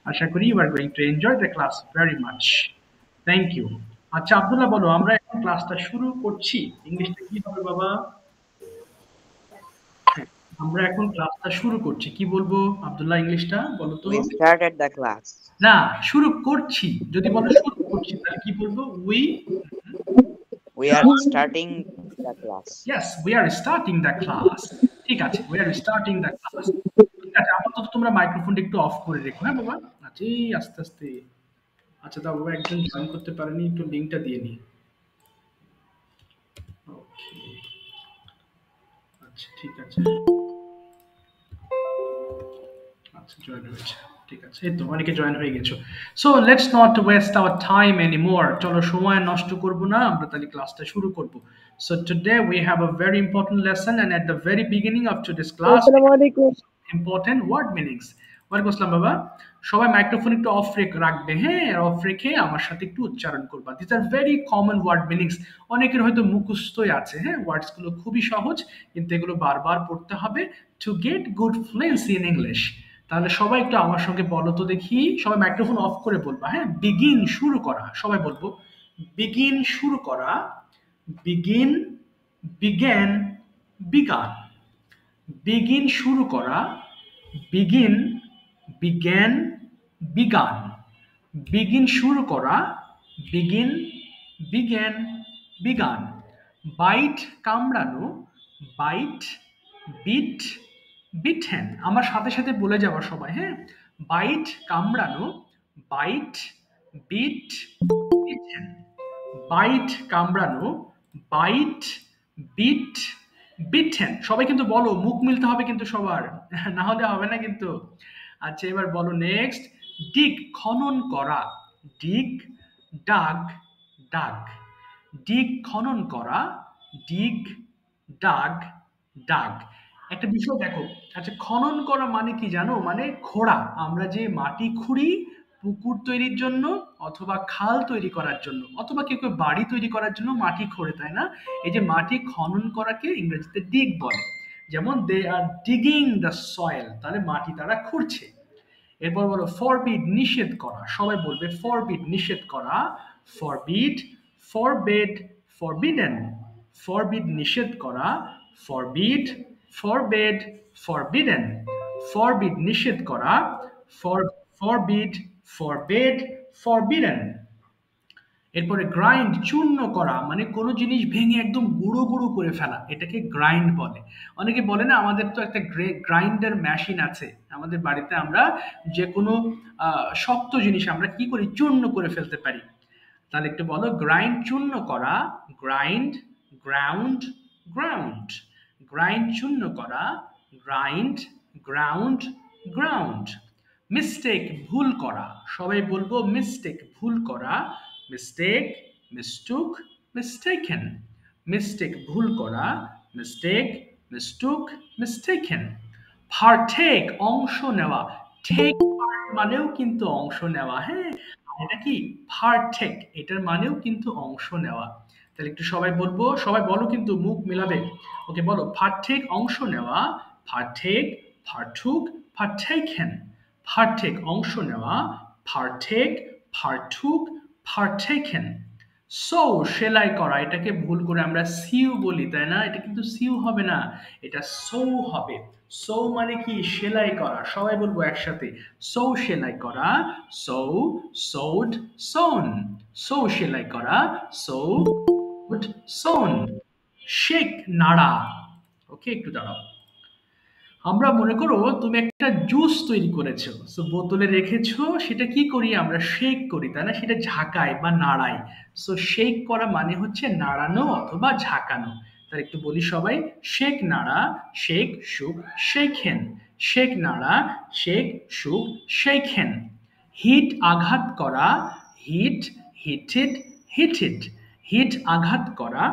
আশা করি you are going to enjoy the class very much. Thank you. আচ্ছা আব্দুল্লাহ বলো, আমরা এখন ক্লাসটা শুরু করছি। ইংলিশটা কি হবে বাবা? আমরা এখন ক্লাসটা শুরু করছি। কি বলবো আব্দুল্লাহ, ইংলিশটা বলো তো? We started the class. না, শুরু করছি। যদি বলো শুরু করছি তাহলে কি বলবো? We are starting the class. Yes, we are starting the class. ঠিক আছে, we are starting the class. ঠিক আছে, আপাতত তোমরা মাইক্রোফোনটা একটু অফ করে রেখো, হ্যাঁ বাবা? আচ্ছা, এই আস্তে আস্তে। আচ্ছা দাও বাবা, একজন জয়েন করতে পারেনি, একটু লিঙ্কটা দিয়ে নি। ওকে, আচ্ছা ঠিক আছে। আচ্ছা জয়েন হয়েছে, ঠিক আছে। এই তো অনেকে জয়েন হয়ে গেছো। So let's not waste our time anymore. চলো সময় নষ্ট করব না, আমরা তাহলে ক্লাসটা শুরু করব। So today we have a very important lesson, and at the very beginning of today's class আসসালামু আলাইকুম। important word meanings. ওয়ালাইকুম আসসালাম বাবা। সবাই মাইক্রোফোন একটু অফ রাখবে, হ্যাঁ, অফ রেখে আমার সাথে একটু উচ্চারণ করবা। This are very common word meanings. অনেকের হয়তো মুখস্থই আছে, হ্যাঁ, ওয়ার্ডস গুলো খুবই সহজ, কিন্তু এগুলো বারবার পড়তে হবে to get good fluency in English. তাহলে সবাই একটু আমার সঙ্গে বলো তো দেখি, সবাই মাইক্রোফোন অফ করে বলবা, হ্যাঁ। বিগিন শুরু করা, সবাই বলবো বিগিন শুরু করা। বিগিন, বিজ্ঞান, বিজ্ঞান। বিগিন শুরু করা, বিগিন, বিজ্ঞান, বিজ্ঞান। বিগিন শুরু করা, বিগিন, বিজ্ঞান, বিজ্ঞান। বাইট কামড়ানো, বাইট, বিট, বিটেন। আমার সাথে সাথে বলে যাওয়া সবাই, হ্যাঁ। বাইট কামড়ানো, বাইট, বিট, বিটেন। বাইট কামড়ানো, বাইট, বিট, বিটেন। সবাই কিন্তু বলো, মুখ মিলতে হবে কিন্তু সবার, না হলে হবে না কিন্তু। আচ্ছা এবার বলো নেক্সট। ডিগ খনন করা, ডিগ, ডাগ, ডাগ। ডিগ খনন করা, ডিগ, ডাগ, ডাগ। একটা বিষয় দেখো, আচ্ছা খনন করা মানে কি জানো? মানে খোঁড়া। আমরা যে মাটি খুঁড়ি পুকুর তৈরির জন্য, অথবা খাল তৈরি করার জন্য, অথবা কেউ কেউ বাড়ি তৈরি করার জন্য মাটি খোঁড়ে, তাই না? এই যে মাটি খনন করাকে ইংরেজিতে ডিগ বলে। যেমন দে আর ডিগিং দ্য সয়েল, তাহলে মাটি তারা খুঁড়ছে। এরপর বলো ফরবিড নিষেধ করা, সবাই বলবে ফরবিড নিষেধ করা। Forbid, forbade, forbidden. ফরবিড নিষেধ করা, ফরবিড, ফরবেড, ফরবিডেন। ফরবিড নিষেধ করা, ফরবিড, ফরবেড, ফরবিডেন। এরপরে গ্রাইন্ড চূর্ণ করা, মানে কোনো জিনিস ভেঙে একদম গুঁড়ো গুঁড়ো করে ফেলা, এটাকে গ্রাইন্ড বলে। অনেকে বলে না, আমাদের তো একটা গ্রাইন্ডার মেশিন আছে আমাদের বাড়িতে, আমরা যে কোনো শক্ত জিনিস আমরা কি করি, চূর্ণ করে ফেলতে পারি। তাহলে একটু বলো গ্রাইন্ড চূর্ণ করা, গ্রাইন্ড, গ্রাউন্ড, গ্রাউন্ড। গ্রাইন্ড চূর্ণ করা, গ্রাইন্ড, গ্রাউন্ড, গ্রাউন্ড। মিস্টেক ভুল করা, সবাই বলবো মিস্টেক ভুল করা। Mistake, মিস্টুক, mistaken. মিস্টেক ভুল করা, মিস্টেক, মিস্টুক, মিস্টেকেন। পারটেক অংশ নেওয়া, টেক পার্ট মানেও কিন্তু অংশ নেওয়া, হ্যাঁ। এটা কি পারটেক, এটার মানেও কিন্তু অংশ নেওয়া। তাহলে একটু সবাই বলবো, সবাই বলো কিন্তু মুখ মেলাবে। ওকে বলো পারটেক অংশ নেওয়া, পারটেক, পারটুক, পারটেকেন। পারটেক অংশ নেওয়া, পারটেক, পারটুক, পারটেকেন। সো সেলাই করা, এটাকে ভুল করে আমরা সিউ বলি, তাই না? এটা কিন্তু সিউ হবে না, এটা সো হবে। সো মানে কি সেলাই করা, সবাই বলবো একসাথে সো সেলাই করা। সো, সোড, সোন। সো সেলাই করা, সো, সোন। শেক নাড়া। ওকে একটু দাঁড়াও। আমরা মনে করো তুমি একটা জুস তৈরি করেছো, সো বোতলে রেখেছো, সেটা কি করি আমরা, শেক করি, তাই না? সেটা ঝাঁকাই বা নাড়াই। সো শেক করা মানে হচ্ছে নাড়ানো অথবা ঝাঁকানো। তার একটু বলি সবাই, শেক নাড়া, শেক, শুক, শেখেন। শেক নাড়া, শেক, শুক, শেখেন। হিট আঘাত করা, হিট, হিটেড, হিটেড। হিট আঘাত করা।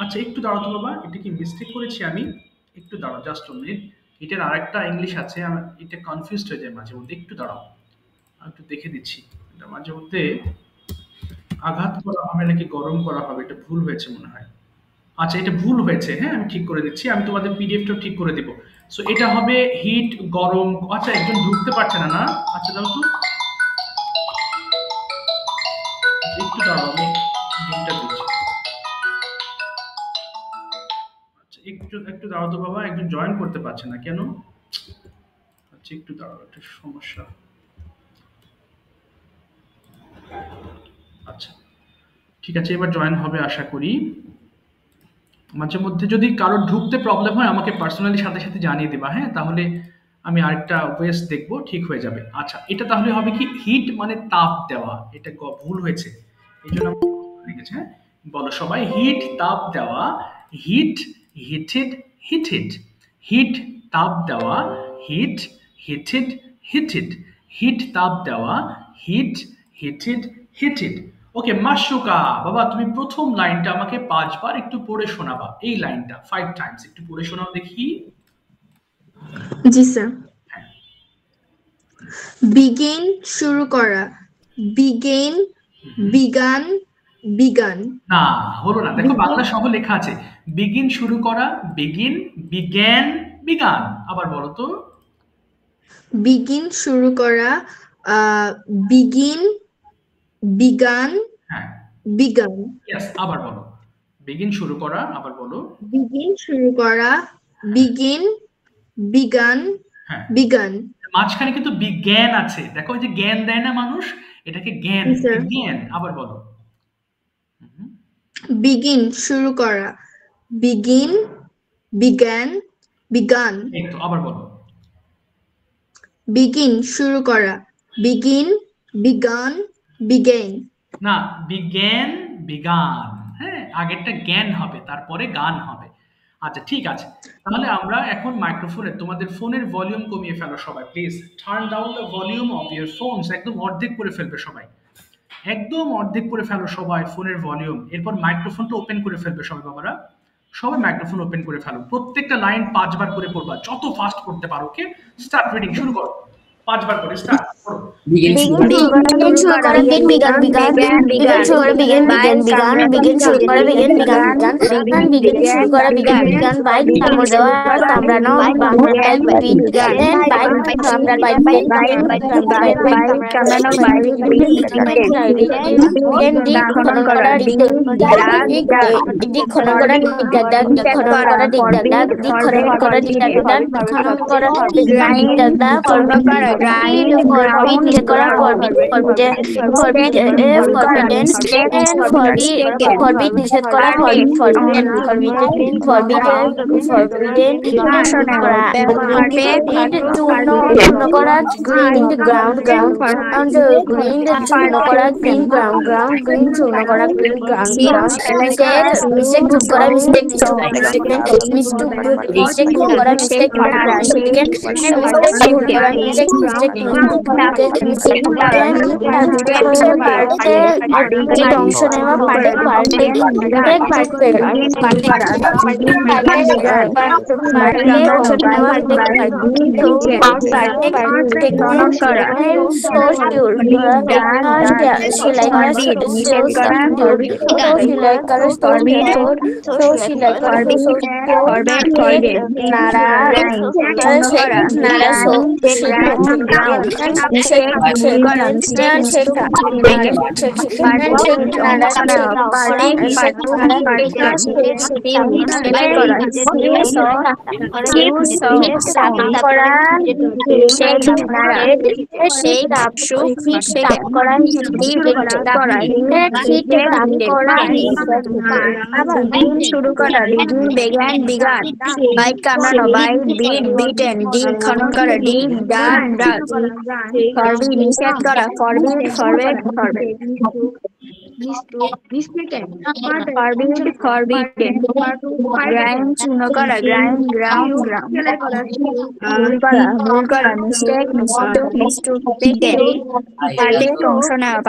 আচ্ছা একটু দাঁড়াও তো বাবা, এটা কি মিস্টেক করেছি আমি? একটু দাঁড়াও, জাস্ট মিনিট। এটার আরেকটা ইংলিশ আছে, আমার এটা কনফিউজড হয়ে যায় মাঝে মধ্যে, একটু দাঁড়াও, আমি একটু দেখে দিচ্ছি। এটা মাঝে মধ্যে আঘাত করা হবে নাকি গরম করা হবে, এটা ভুল হয়েছে মনে হয়। আচ্ছা এটা ভুল হয়েছে, হ্যাঁ আমি ঠিক করে দিচ্ছি, আমি তোমাদের পিডিএফটাও ঠিক করে দেবো। সো এটা হবে হিট, গরম। আচ্ছা একজন ঢুকতে পারছে না, না? আচ্ছা দাও তো, দাঁড়াও আমি লিঙ্কটা দিচ্ছি। আচ্ছা একটু একটু দাঁড়াও তো বাবা, একজন জয়েন করতে পারছে না কেন? আচ্ছা একটু দাঁড়াও, একটা সমস্যা। আচ্ছা ঠিক আছে, এবার জয়েন হবে আশা করি। মাঝে মধ্যে যদি কারোর ঢুকতে প্রবলেম হয় আমাকে পার্সোনালি সাথে সাথে জানিয়ে দিবা, হ্যাঁ? তাহলে আমি আরেকটা ওয়েস দেখবো, ঠিক হয়ে যাবে। আচ্ছা এটা তাহলে হবে কি, হিট মানে তাপ দেওয়া, এটা ভুল হয়েছে, এই জন্য আমি লিখেছি, হ্যাঁ? বলো সবাই, হিট তাপ দেওয়া, হিট, হিটেড, হিটেড, হিট তাপ দেওয়া, হিট, হিটেড, হিটেড, হিট তাপ দেওয়া, হিট, হিটেড, হিটেড। ওকে মাশরুকা, বাবা তুমি প্রথম লাইনটা আমাকে 5 বার একটু পড়ে শোনাবা, এই লাইনটা 5 টাইমস একটু পড়ে শোনাও দেখি। জি স্যার। হ্যাঁ বিগিন শুরু করা, বিগিন, বিগান, বিগান। না হলো না, দেখো বাংলা সহ লেখা আছে, বিগিন শুরু করা, বিগিন, বিজ্ঞান, বিগান। আবার বলো তো। বিগিন শুরু করা, বিগিন, বিগান, হ্যাঁ বিগান। ইয়েস, আবার বলো, বিগিন শুরু করা, আবার বলো। বিগিন শুরু করা, বিগিন, বিগান, হ্যাঁ বিগান। মাঝখানে কিন্তু বিজ্ঞান আছে, দেখো ওই যে জ্ঞান দেয় না মানুষ, এটাকে জ্ঞান, জি স্যার। বিজ্ঞান। আবার বলো। হুম, বিগিন শুরু করা, বিগিন, বিজ্ঞান, বিগান। এই তো, আবার বলো। বিগিন শুরু করা, বিগিন, বিগান, বিগেন। না, বিজ্ঞান, বিগান। হ্যাঁ আগেরটা জ্ঞান হবে, তারপরে গান হবে। আচ্ছা ঠিক আছে, তাহলে আমরা এখন মাইক্রোফোনে, তোমাদের ফোনের ভলিউম কমিয়ে ফেলো সবাই please, turn down the volume of your phones, একদম অর্ধেক করে ফেলবে সবাই, একদম অর্ধেক করে ফেলো সবাই ফোনের ভলিউম। এরপর মাইক্রোফোনটা ওপেন করে ফেলবে সবাই বাবারা, সবাই মাইক্রোফোন ওপেন করে ফেলো, প্রত্যেকটা লাইন 5 বার করে পড়বা, যত ফাস্ট পড়তে পারো। ওকে স্টার্ট, রিডিং শুরু করো, 5 বার করে স্টার্ট করো। Begin sugar. begin শুরু করা begin began began begin শুরু করা begin began began begin শুরু করা begin began began and begin শুরু করা begin began বাইক কামড় দেওয়া কামড়ানো বাইক began বাইক কামড়ানো বাইক কামড়ানো বাইক begin দিক খনন করা দিক খনন করা দিক দাগ দিক খনন করা দিক দাগ দিক খনন করা দিক দাগ খনন করা দিক দাগ খনন করা grind forbid নিষেধ করা forbid forbid forbidden forbid নিষেধ করা forbidden চূর্ণ করা green ground green চূর্ণ করা green ground green চূর্ণ করা green ground mistake good করা mistake good করা mistake অংশ নেওয়া সেলাই করা সেলাই করা নাড়া শুরু করা began began বাইক কামড়ানো বাইক beat beaten ডিগ খনন করা ডিগ ডাক ডাক forbid নিষেধ করা forbid forbid forbid forbidden grind চূর্ণ করা grind ground ground ভুল করা mistake mistook taken partake অংশ নেওয়া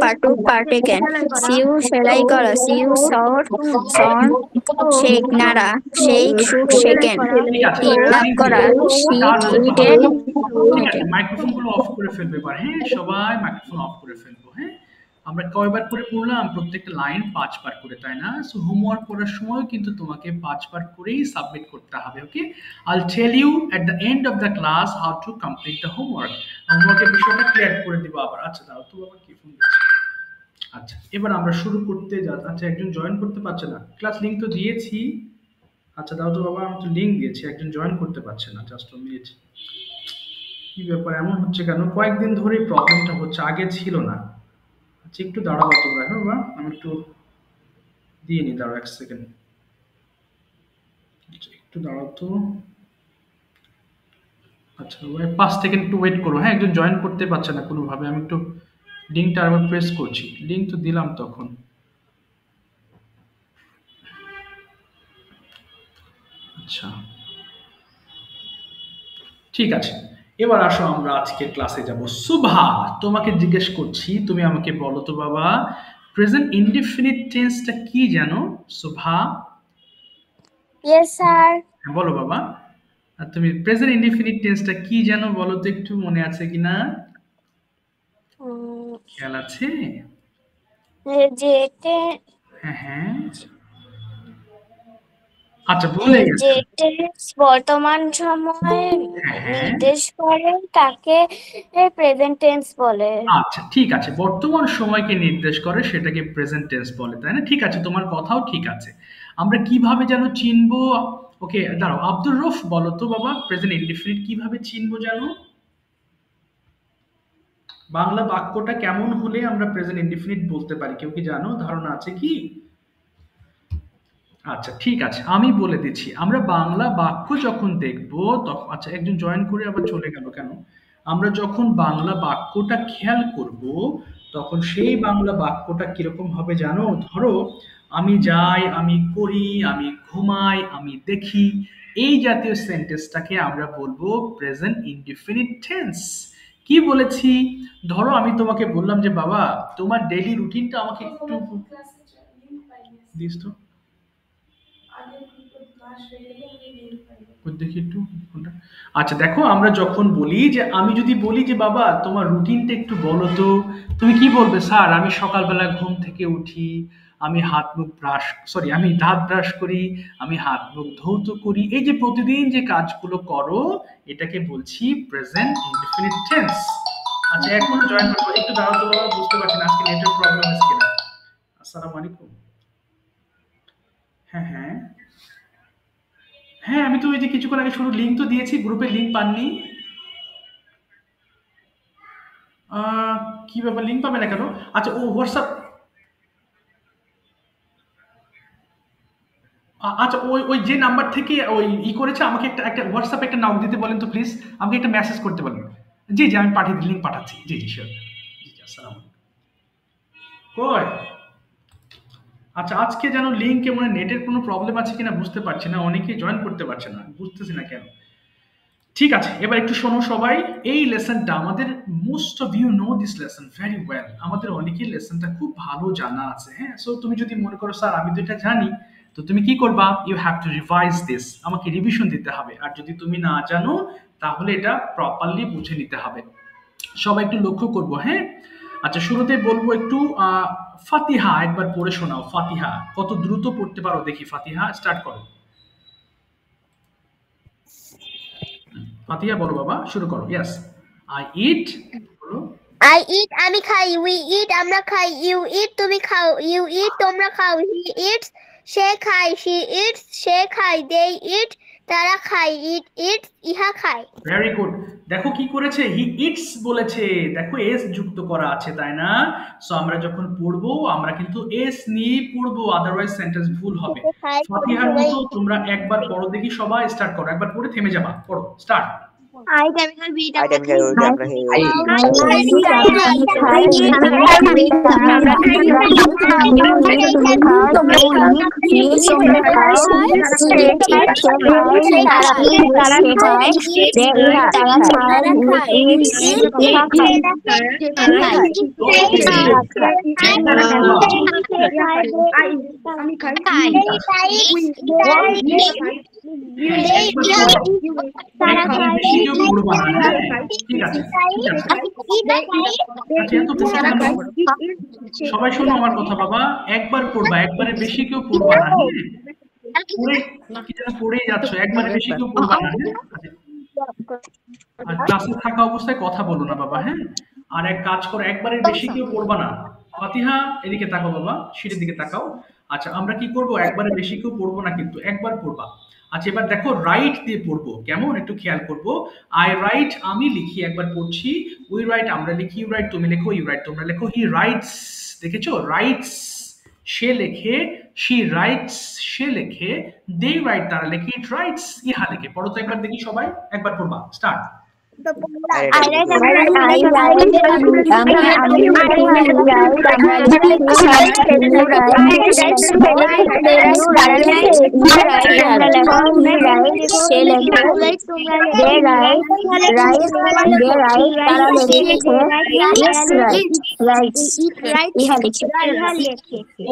partook partaken sew সেলাই করা sew sewn shake নাড়া shake shook shaken লাভ করা sheet heated ঠিক আছে, মাইক্রোফোন গুলো অফ করে ফেলবে এবার, হ্যাঁ সবাই মাইক্রোফোন অফ করে ফেলবো। হ্যাঁ আমরা কয়বার করে পড়লাম, প্রত্যেকটা লাইন 5 বার করে, তাই না? সো হোমওয়ার্ক করার সময় কিন্তু তোমাকে 5 বার করেই সাবমিট করতে হবে। Okay, I will tell you at the end of the class how to complete the homework. হোমওয়ার্কের বিষয়টা ক্লিয়ার করে দিব আবার। আচ্ছা দাও তো বাবা, কি ফোন দিচ্ছে। আচ্ছা, এবার আমরা শুরু করতে আচ্ছা, একজন জয়েন করতে পারছে না। ক্লাস লিংক তো দিয়েছি। আচ্ছা দাও তো বাবা, আমি তো লিংক দিয়েছি, একজন জয়েন করতে পারছে না। জাস্ট মিনিট, কি ব্যাপার, এমন হচ্ছে কেন? কয়েকদিন ধরেই প্রবলেমটা হচ্ছে, আগে ছিল না। আচ্ছা একটু দাঁড়াবো তোমরা, হ্যাঁ বাবা, আমি একটু দিয়ে নি, দাঁড়াও 1 সেকেন্ড। আচ্ছা একটু দাঁড়াও তো। আচ্ছা বাবা 5 সেকেন্ড একটু ওয়েট করো, হ্যাঁ, একজন জয়েন করতে পারছে না কোনোভাবে। আমি একটু লিঙ্কটা আবার প্রেস করছি, লিঙ্ক তো দিলাম তখন। আচ্ছা ঠিক আছে, এবার আসো আমরা আজকের ক্লাসে যাব। সুভা, তোমাকে জিজ্ঞেস করছি, তুমি আমাকে বলো তো বাবা, প্রেজেন্ট ইনডিফিনিট টেন্সটা কি জানো? Subha, yes sir. হ্যাঁ বলো বাবা। আর তুমি প্রেজেন্ট ইনডিফিনিট টেন্সটা কি জানো বলো তো, একটু মনে আছে কিনা, খেয়াল আছে? যেতে হ্যাঁ হ্যাঁ, আচ্ছা ভুলে গেছো। যে টেন্স বর্তমান সময় হ্যাঁ হ্যাঁ, নির্দেশ করে তাকে প্রেজেন্ট টেন্স বলে। আচ্ছা ঠিক আছে, বর্তমান সময়কে নির্দেশ করে সেটাকে প্রেজেন্ট টেন্স বলে, তাই না? ঠিক আছে, তোমার কথাও ঠিক আছে। আমরা কিভাবে যেন চিনবো? ওকে দাঁড়াও, আব্দুর রফ বলো তো বাবা, প্রেজেন্ট ইনডিফিনিট কিভাবে চিনবো জানো? বাংলা বাক্যটা কেমন হলে আমরা প্রেজেন্ট ইনডিফিনিট বলতে পারি, কেউ কি জানো? ধারণা আছে কি? আচ্ছা ঠিক আছে, আমি বলে দিচ্ছি। আমরা বাংলা বাক্য যখন দেখব তখন, আচ্ছা একজন জয়েন করে আবার চলে গেল কেন? আমরা যখন বাংলা বাক্যটা খেয়াল করব তখন সেই বাংলা বাক্যটা কিরকম হবে জানো? ধরো, আমি যাই, আমি করি, আমি ঘুমাই, আমি দেখি, এই জাতীয় সেন্টেন্সটাকে আমরা বলবো প্রেজেন্ট ইনডিফিনিট টেন্স। কি বলেছি? ধরো আমি তোমাকে বললাম যে বাবা তোমার ডেইলি রুটিনটা আমাকে একটু দিস তো, দেখি একটু কোনটা। আচ্ছা দেখো, আমরা যখন বলি যে, আমি যদি বলি যে বাবা তোমার রুটিনটা একটু বলো তো, তুমি কি বলবে? স্যার আমি সকালবেলা ঘুম থেকে উঠি, আমি হাত মুখ ব্রাশ, সরি আমি দাঁত ব্রাশ করি, আমি হাত মুখ ধৌত করি, এই যে প্রতিদিন যে কাজগুলো করো, এটাকে বলছি প্রেজেন্ট ইনডিফিনিট টেন্স। আচ্ছা এখনো জয়েন করবো, একটু দাঁড়াও তো বাবা, বুঝতে পারছি না আজকে নেটের প্রবলেম হয়েছে কিনা। আসসালামু আলাইকুম। হ্যাঁ হ্যাঁ হ্যাঁ, আমি তো ওই যে কিছুক্ষণ আগে শুরু লিঙ্ক তো দিয়েছি, গ্রুপে লিঙ্ক পাননি? আহ, কি ব্যাপার, লিঙ্ক পাবে না কেন? আচ্ছা ও হোয়াটসঅ্যাপ, আচ্ছা ওই ওই যে নাম্বার থেকে ওই করেছে, আমাকে একটা একটা হোয়াটসঅ্যাপে একটা নাম দিতে বলেন তো প্লিজ, আমাকে একটা মেসেজ করতে বলেন। জি জি, আমি পাঠিয়ে দিই, লিঙ্ক পাঠাচ্ছি। জি জি শিওর। জি জি, আসসালাম কই। আচ্ছা আজকে যেন লিঙ্কে মানে নেটের কোনো প্রবলেম আছে কিনা বুঝতে পারছি না, অনেকেই জয়েন করতে পারছে না, বুঝতেছি না কেন। ঠিক আছে, এবার একটু শোনো সবাই, এই লেসনটা আমাদের, most of you know this lesson very well, আমাদের অনেকের লেসনটা খুব ভালো জানা আছে। হ্যাঁ, সো তুমি যদি মনে করো স্যার আমি তো এটা জানি, তো তুমি কি করবা? You have to revise this, আমাকে রিভিশন দিতে হবে। আর যদি তুমি না জানো তাহলে এটা প্রপারলি বুঝে নিতে হবে। সবাই একটু লক্ষ্য করবো, হ্যাঁ। আচ্ছা শুরুতে বলবো একটু ফাতিহা একবার পড়ে শোনাও। ফাতিহা কত দ্রুত পড়তে পারো দেখি, ফাতিহা স্টার্ট করো। ফাতিহা বলো বাবা, শুরু করো। ইয়েস, আই ইট, বলো। I eat, আমি খাই, we eat, আমরা খাই, you eat, তুমি খাও, you eat, তোমরা খাও, he eats, সে খায়, she eats, সে খায়, they eat, তারা খায়, it eats, ইহা খায়। Very good. দেখো কি করেছে, হি ইটস বলেছে, দেখো এস যুক্ত করা আছে, তাই না? সো আমরা যখন পড়বো আমরা কিন্তু এস নিয়ে পড়বো, আদারওয়াইজ সেন্টেন্স ভুল হবে। ফাতিহার মতো তোমরা একবার পড়ো দেখি, সবাই স্টার্ট করো, একবার পড়ে থেমে যাবা, পড়ো start. I chemical B I আমরা সবাই শোনো আমার কথা বাবা, একবার পড়বা, একবারে বেশি কেউ পড়বা না। পড়েই যাচ্ছ, একবারে বেশি কেউ পড়বা না। আর ক্লাসে থাকা অবস্থায় কথা বলো না বাবা, হ্যাঁ। আর এক কাজ করো, একবারে বেশি কেউ পড়বা না, ফাতিহা এদিকে তাকাও বাবা, সিটের দিকে তাকাও। আচ্ছা আমরা কি করব, একবারে বেশি কেউ পড়বো না কিন্তু, একবার পড়বা। আচ্ছা এবার দেখো রাইট দিয়ে পড়বো, কেমন একটু খেয়াল করবো। আই রাইট আমি লিখি, একবার পড়ছি। উই রাইট আমরা লিখি, ইউ রাইট তুমি লেখো, ইউ রাইট তোমরা লেখো। হি রাইটস, দেখেছো রাইটস সে লেখে, শি রাইটস সে লেখে, দে রাইট তারা লেখে, ইট রাইটস ইহা লেখে। পড়ো তো একবার দেখি সবাই, একবার পড়বা, স্টার্ট।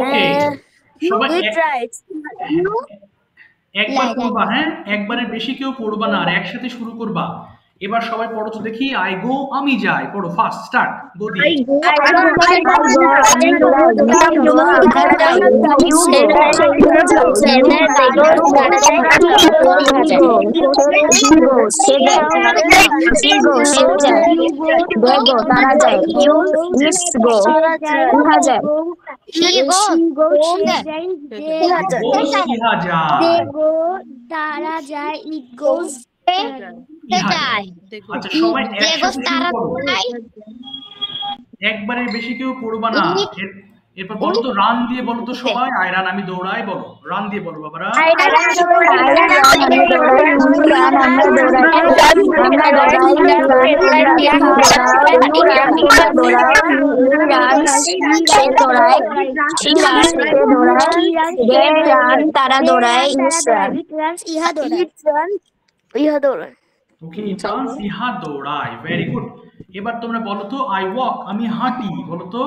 ওকে সবাই একবার পড়বা, হ্যাঁ একবারে বেশি কেউ পড়বা না, আর একসাথে শুরু করবা। এবার সবাই পড়ো তো দেখি, আই গো আমি যাই, পড়ো ফার্স্ট স্টার্ট, গো দিয়ে। আচ্ছা সবাই একবারে বেশি কেউ পড়বা না। এরপর বলো তো রান দিয়ে বলো তো সবাই, আই রান আমি দৌড়াই, বলো রান দিয়ে বলো বাবারা। তারা দৌড়ায়, ইহা দৌড়ায়। ওকে ইহা দৌড়ায়, ভেরি গুড। এবার তোমরা বলো তো, আই ওয়াক আমি হাঁটি, বলো তো।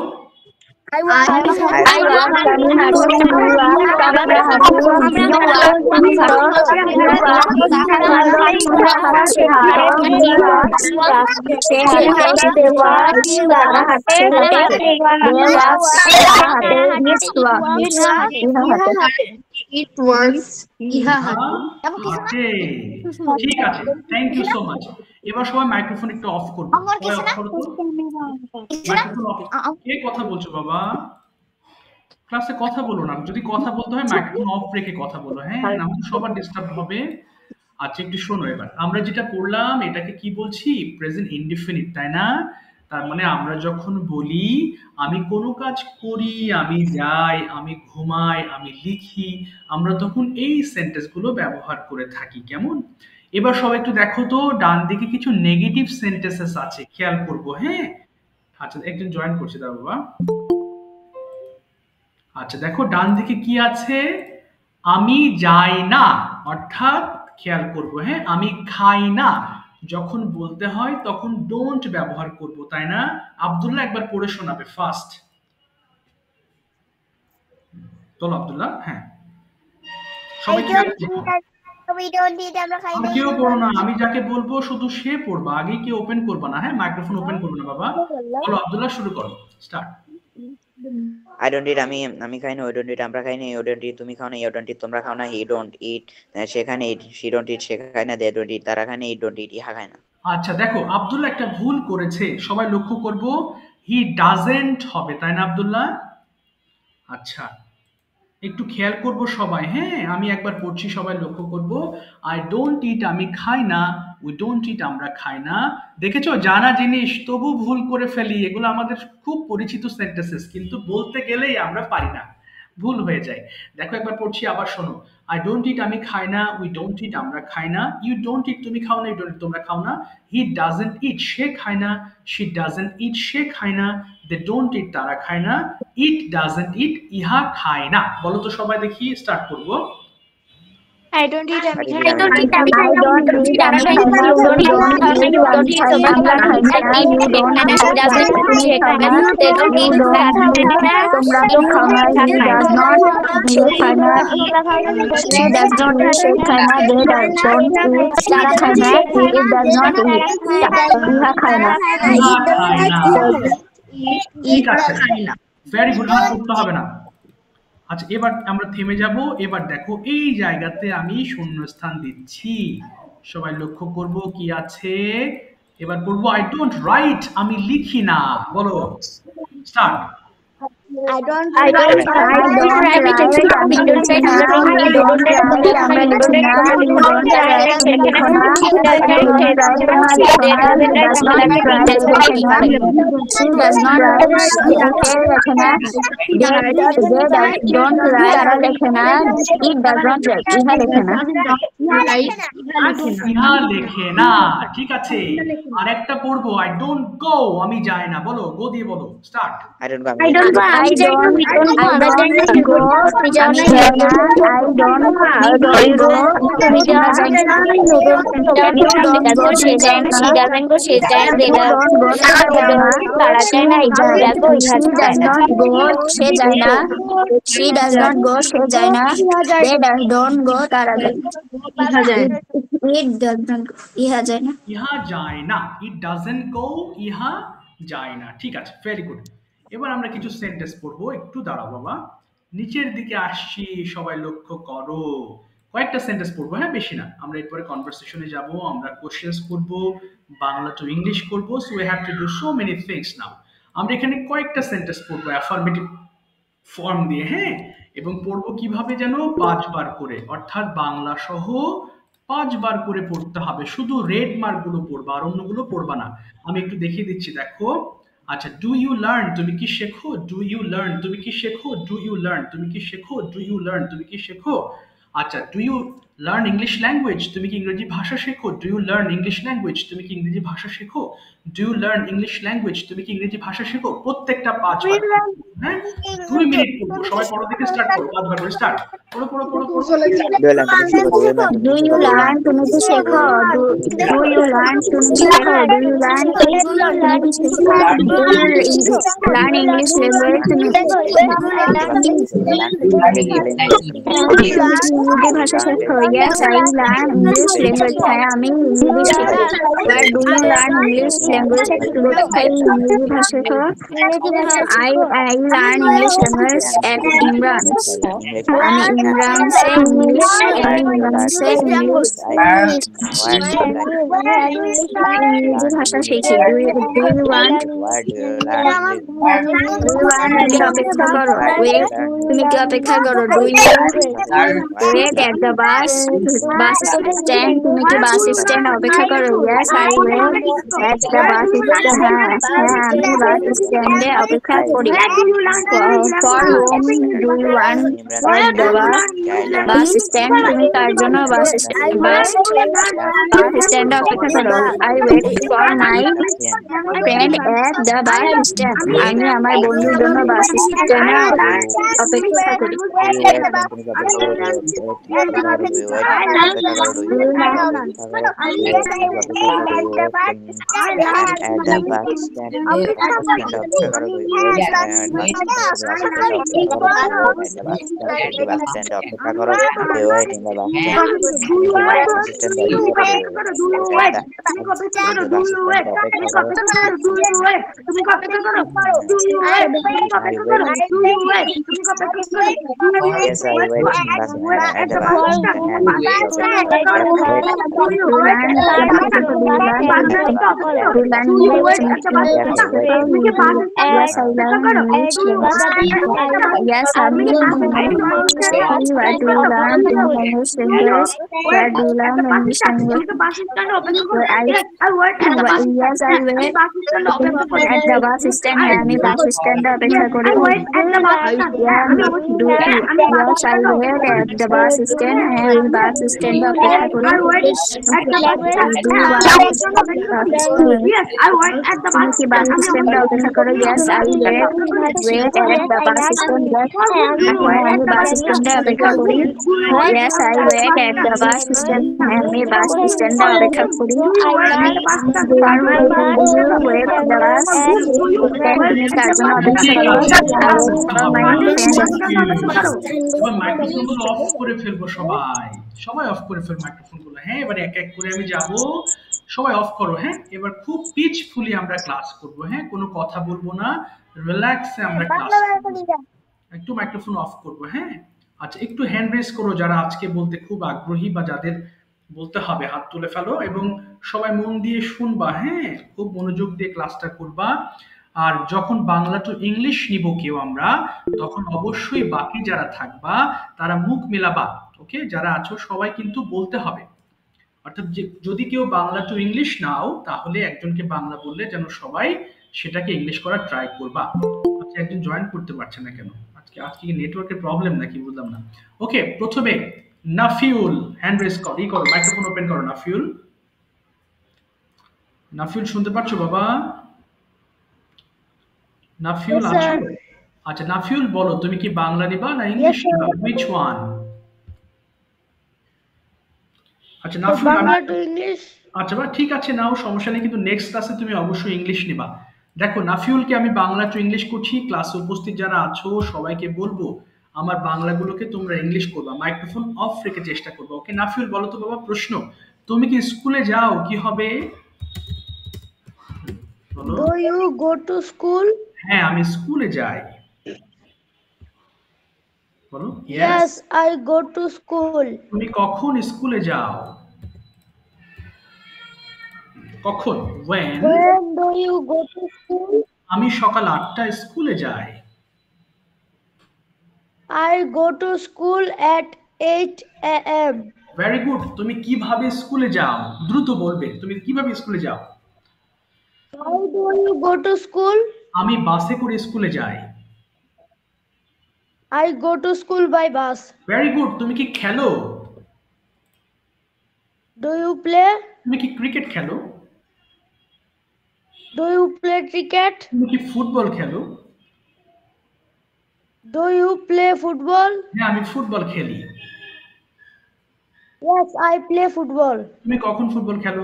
ঠিক আছে, থ্যাংক ইউ সো মাচ। এবার সবাই মাইক্রোফোন একটু অফ করবে, কে কথা বলছো বাবা? ক্লাসে কথা বলো না, যদি কথা বলতে হয় মাইক্রোফোন অফ রেখে কথা বলো, হ্যাঁ না হলে সবার ডিস্টার্ব হবে। আচ্ছা একটু শোনো, এবার আমরা যেটা পড়লাম এটাকে কি বলছি, প্রেজেন্ট ইনডিফিনিট, তাই না? তার মানে আমরা যখন বলি আমি কোনো কাজ করি, আমি যাই, আমি ঘুমাই, আমি লিখি, আমরা তখন এই সেন্টেন্সগুলো ব্যবহার করে থাকি, কেমন? এবার সবাই একটু দেখো তো, ডান দিকে কিছু নেগেটিভ সেন্টেন্সেস আছে, খেয়াল করবো, হ্যাঁ। আচ্ছা একজন জয়েন করছে দাও বাবা। আচ্ছা দেখো ডান দিকে কি আছে, আমি যাই না, অর্থাৎ খেয়াল করবো, হ্যাঁ আমি খাই না, যখন বলতে হয় তখন ডোন্ট ব্যবহার করব, তাই না? আব্দুল্লাহ একবার পড়ে শোনাবে ফার্স্ট, চলো আব্দুল্লাহ। হ্যাঁ সবাই কেউ পড়ো না, আমি যাকে বলবো শুধু সে পড়বা, আগে কেউ ওপেন করবা না, হ্যাঁ মাইক্রোফোন ওপেন করবে না বাবা। বলো আব্দুল্লাহ শুরু করো, স্টার্ট। I don't eat আমি খাই না, we don't eat আমরা খাই না, you don't eat তুমি খাও না, you don't eat তোমরা খাও না, he don't eat সেখানে eat, she don't eat সে খায় না, they don't eat তারা খায় না, he don't eat ইহা খায় না। আচ্ছা দেখো আব্দুল্লাহ একটা ভুল করেছে, সবাই লক্ষ্য করব, হি ডাজেন্ট হবে, তাই না আব্দুল্লাহ? আচ্ছা একটু খেয়াল করব সবাই, হ্যাঁ আমি একবার পড়ছি, সবাই লক্ষ্য করব, আই ডোন্ট ইট আমি খাই না, উই ডোন্ট ইট আমরা খাই না। দেখেছো জানা জিনিস তবু ভুল করে ফেলি, এগুলো আমাদের খুব পরিচিত সেন্টেন্সেস, কিন্তু বলতে গেলেই আমরা পারি না, ভুল হয়ে যায়। দেখো একবার পড়ছি, আবার শোনো, আই ডোন্ট ইট আমি খাই না, উই ডোন্ট ইট আমরা খাই না, ইউ ডোন্ট ইট তুমি খাও না, ইউ ডোন্ট ইট তোমরা খাও না, হি ডাজেন্ট ইট সে খায় না, শি ডাজেন্ট ইট সে খায় না, দে ডোন্ট ইট তারা খায় না, ইট ডাজেন্ট ইট ইহা খায় না। বলো তো সবাই দেখি, স্টার্ট করবো। I don't eat আমি খাই না, I don't eat আমি খাই না, you don't eat তোমরা খাও না, he doesn't সে খায় না, they don't eat তোমরা তো খাও না, he does not সে খায় না, she does not সে খায় না, they don't eat তারা খায় না, it does not eat ইহা খায় না, ভেরি গুড, আর করতে হবে না। আচ্ছা এবার আমরা থেমে যাব, এবার দেখো এই জায়গাতে আমি শূন্যস্থান দিচ্ছি, সবাই লক্ষ্য করব কি আছে। এবার বলবো আই ডোন্ট রাইট আমি লিখি না, বলো স্টার্ট। I don't write লেখো না। We don't write we don't write আমরা লেখো না। You don't write লেখো না। He doesn't write they doesn't write he does not write লেখো না। She does not write লেখো না। They don't write তারা লেখে না। It does not write ইহা লেখে না। ইহা লেখে না, ঠিক আছে। আর একটা পড়বো, আই ডোন্ট গো, আমি যাই না। বলো, গো দিয়ে বলো, start. I don't go. I don't go. I don't go. তুমি যাও না। I don't go. তুমি যাও না। তারপর সে যায় না। She doesn't go. সে যায় না। They don't go. তারা যায় না। ইহা দেখো ইহা যায় না। সে যায় না। She does not go. সে যায় না। They don't go. তারা যায় না। ইহা যায় না। It does not go. ইহা যায় না। ইহা যায় না, ইট ডাজন্ট গো, ইহা যায় না। ঠিক আছে, ভেরি গুড। এবার আমরা কিছু সেন্টেন্স পড়বো, একটু দাঁড়াও বাবা, নিচের দিকে আসছি, সবাই লক্ষ্য করো। কয়েকটা সেন্টেন্স পড়বো, হ্যাঁ, বেশি না। আমরা এরপরে কনভারসেশনে যাব, আমরা কোশ্চেন্স করব, বাংলা টু ইংলিশ করব। So we have to do so many things now. আমরা এখানে কয়েকটা সেন্টেন্স পড়বো অ্যাফার্মেটিভ ফর্ম দিয়ে, হ্যাঁ, এবং পড়বো কিভাবে যেন 5 বার করে, অর্থাৎ বাংলা সহ 5 বার করে পড়তে হবে। শুধু রেড মার্ক গুলো পড়বা, আর অন্যগুলো পড়বা না। আমি একটু দেখিয়ে দিচ্ছি, দেখো। আচ্ছা, ডু ইউ লার্ন, তুমি কি শেখো? ডু ইউ লার্ন, তুমি কি শেখো? ডু ইউ লার্ন, তুমি কি শেখো? ডু ইউ লার্ন, তুমি কি শেখো? আচ্ছা, do you learn English language, তুমি কি ইংরেজি ভাষা শেখো? Do you learn English language, তুমি কি ইংরেজি ভাষা শেখো? Do you learn English language, তুমি কি ইংরেজি ভাষা শেখো? প্রত্যেকটা 5 বার, হ্যাঁ, 2 মিনিট পড়বো। সবাই পড়ো, থেকে স্টার্ট করো, 5 বার করে স্টার্ট। পড়ো পড়ো পড়ো পড়ো। Do you learn তুমি কি শেখো? Do you learn তুমি কি শেখো? Do you learn তুমি কি শেখো? Do you learn English language তুমি ইংরেজি ভাষা শেখো? Yes, I learn English language. হ্যাঁ, আমি ইংলিশ শিখি। But do you learn English language? তুমি কি ইংরেজি ভাষা শেখো? I learn English language at Imran. আমি ইমরানসে ইংলিশ ইংরেজি ভাষা শিখি। Do you want অপেক্ষা করো। Wait, তুমি কি অপেক্ষা করো? Do you wait at the bus stand? তুমি কি বাস স্ট্যান্ড অপেক্ষা করো? Yes, I wait at the bus stand. হ্যাঁ, আমি বাস স্ট্যান্ডে অপেক্ষা করি। For whom do you want at the bus stand? তুমি কার জন্য বাস স্ট্যান্ডে অপেক্ষা করো? I wait for my friend at the bus stand. আমি আমার বন্ধুর জন্য বাস স্ট্যান্ডে অপেক্ষা করি। Yes, আমি Where do you learn English language? Where do you learn English language? Yes, I wait at the bus stand. আমি বাস স্ট্যান্ডে অপেক্ষা করি। Yes, I wait at the bus stand. আমি বাস স্ট্যান্ডে অপেক্ষা করি। তুমি কি বাস স্ট্যান্ডে অপেক্ষা করো? Yes, I wait at the bus stand. আমি বাস স্ট্যান্ডে অপেক্ষা করি। Yes, I wait at the bus stand. আমি বাস স্ট্যান্ডে অপেক্ষা করি। Wait at the bus stand. তুমি কার জন্য অপেক্ষা করো? এবার মাইক্রোফোন গুলো অফ করে ফেলবো, সবাই অফ করে ফেল মাইক্রোফোন গুলো। হ্যাঁ, এবার এক এক করে আমি যাব, সবাই অফ করো। হ্যাঁ, এবার খুব পিচফুলি আমরা ক্লাস করব। হ্যাঁ, কোনো কথা বলবো না, রিল্যাক্সে আমরা ক্লাস করব। একটু মাইক্রোফোন অফ করব। হ্যাঁ, আচ্ছা, একটু হ্যান্ড রেজ করো যারা আজকে বলতে খুব আগ্রহী বা যাদের বলতে হবে, হাত তুলে ফেলো এবং সবাই মন দিয়ে শুনবা। হ্যাঁ, খুব মনোযোগ দিয়ে ক্লাসটা করবা। আর যখন বাংলা টু ইংলিশ নিব কেউ আমরা, তখন অবশ্যই বাকি যারা থাকবা তারা মুখ মেলাবা। ওকে, যারা আছো সবাই কিন্তু বলতে হবে। অর্থাৎ যদি কেউ বাংলা টু ইংলিশ নাও, তাহলে একজনকে বাংলা বললে যেন সবাই সেটাকে ইংলিশ করার ট্রাই করবা। আচ্ছা, একজন জয়েন করতে পারছে না কেন? আজকে আজকে কি নেটওয়ার্কের প্রবলেম নাকি, বুঝলাম না। ওকে, প্রথমে নাফিউল হ্যান্ড রেজ করো, মাইক্রোফোন ওপেন করো। নাফিউল, নাফিউল শুনতে পাচ্ছো বাবা? নাফিউল Yes, আছো? sir. আচ্ছা নাফিউল, বলো তুমি কি বাংলা নিবা না ইংলিশ Yes, নিবা? sir. Which one? আচ্ছা So Nafiul, Bangla to English. আচ্ছা বা ঠিক আছে, নাও, সমস্যা নেই, কিন্তু নেক্সট ক্লাসে তুমি অবশ্যই ইংলিশ নিবা। দেখো নাফিউলকে আমি বাংলা টু ইংলিশ করছি, ক্লাসে উপস্থিত যারা আছো সবাইকে বলবো আমার বাংলাগুলোকে তোমরা ইংলিশ করবা, মাইক্রোফোন অফ রেখে চেষ্টা করবো। ওকে নাফিউল, বলো তো বাবা, প্রশ্ন, তুমি কি স্কুলে যাও? কি হবে বলো? Do you go to school? হ্যাঁ, আমি স্কুলে যাই। বলো yes. Yes, I go to school. তুমি কখন স্কুলে যাও? কখন? when? When do you go to school? আমি সকাল 8টায় স্কুলে যাই। I go to school at 8 a.m. Very good. তুমি কিভাবে স্কুলে যাও? দ্রুত বলবে, তুমি কিভাবে স্কুলে যাও? How do you go to school? আমি বাসে করে স্কুলে যাই। I go to school by bus. Very good. তুমি কি খেলো? Do you play? তুমি কি ক্রিকেট খেলো? Do you play cricket? তুমি কি ফুটবল খেলো? Do you play football? হ্যাঁ, আমি ফুটবল খেলি। Yes, I play football. তুমি কখন ফুটবল খেলো?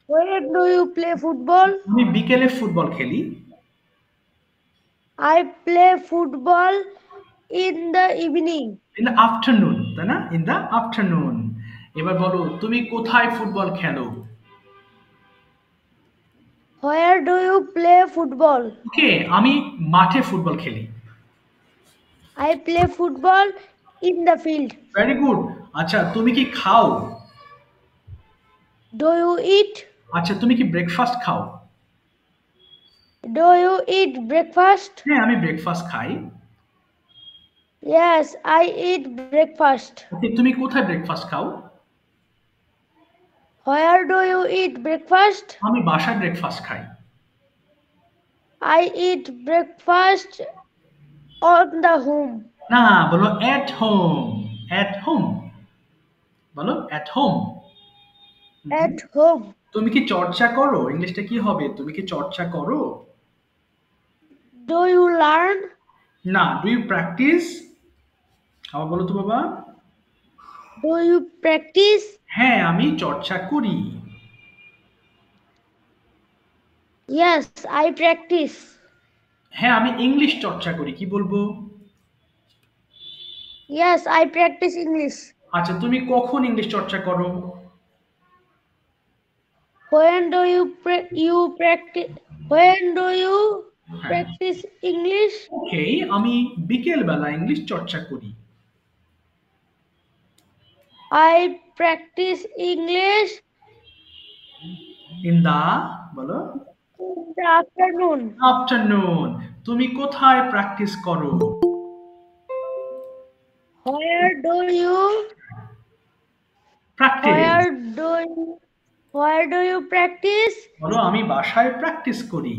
Where do you play football? আমি বিকেলে ফুটবল খেলি। I play football in the evening. In the afternoon, তাই না? In the afternoon. এবার বলো তুমি কোথায় ফুটবল খেলো? Where do you play football? ওকে, আমি মাঠে ফুটবল খেলি। I play football in the field. Very good. আচ্ছা তুমি কি খাও? Do you eat? আচ্ছা তুমি কি ব্রেকফাস্ট খাও? Do you eat breakfast? হ্যাঁ, আমি ব্রেকফাস্ট খাই। Yes, I eat breakfast. ওকে, তুমি কোথায় ব্রেকফাস্ট খাও? Where do you eat breakfast? আমি বাসায় ব্রেকফাস্ট খাই। I eat breakfast on the home. না, বলো এট হোম। এট হোম, বলো এট হোম। At home. তুমি কি চর্চা করো? ইংলিশটা কি হবে? তুমি কি চর্চা করো? Do you learn? না, ডু ইউ প্র্যাকটিস? আবার বলো তো বাবা। Do you practice? হ্যাঁ, আমি চর্চা করি। Yes, I practice. হ্যাঁ, আমি ইংলিশ চর্চা করি। কি বলবো? Yes, I practice English. আচ্ছা তুমি কখন ইংলিশ চর্চা করো? When do you practice? When do you practice English? ওকে, আমি বিকেল বেলা ইংলিশ চর্চা করি। I practice English in the, বলো in the afternoon. আফটারনুন। তুমি কোথায় প্র্যাকটিস করো? Where do you practice, where do you practice? বলো আমি বাসায় প্র্যাকটিস করি।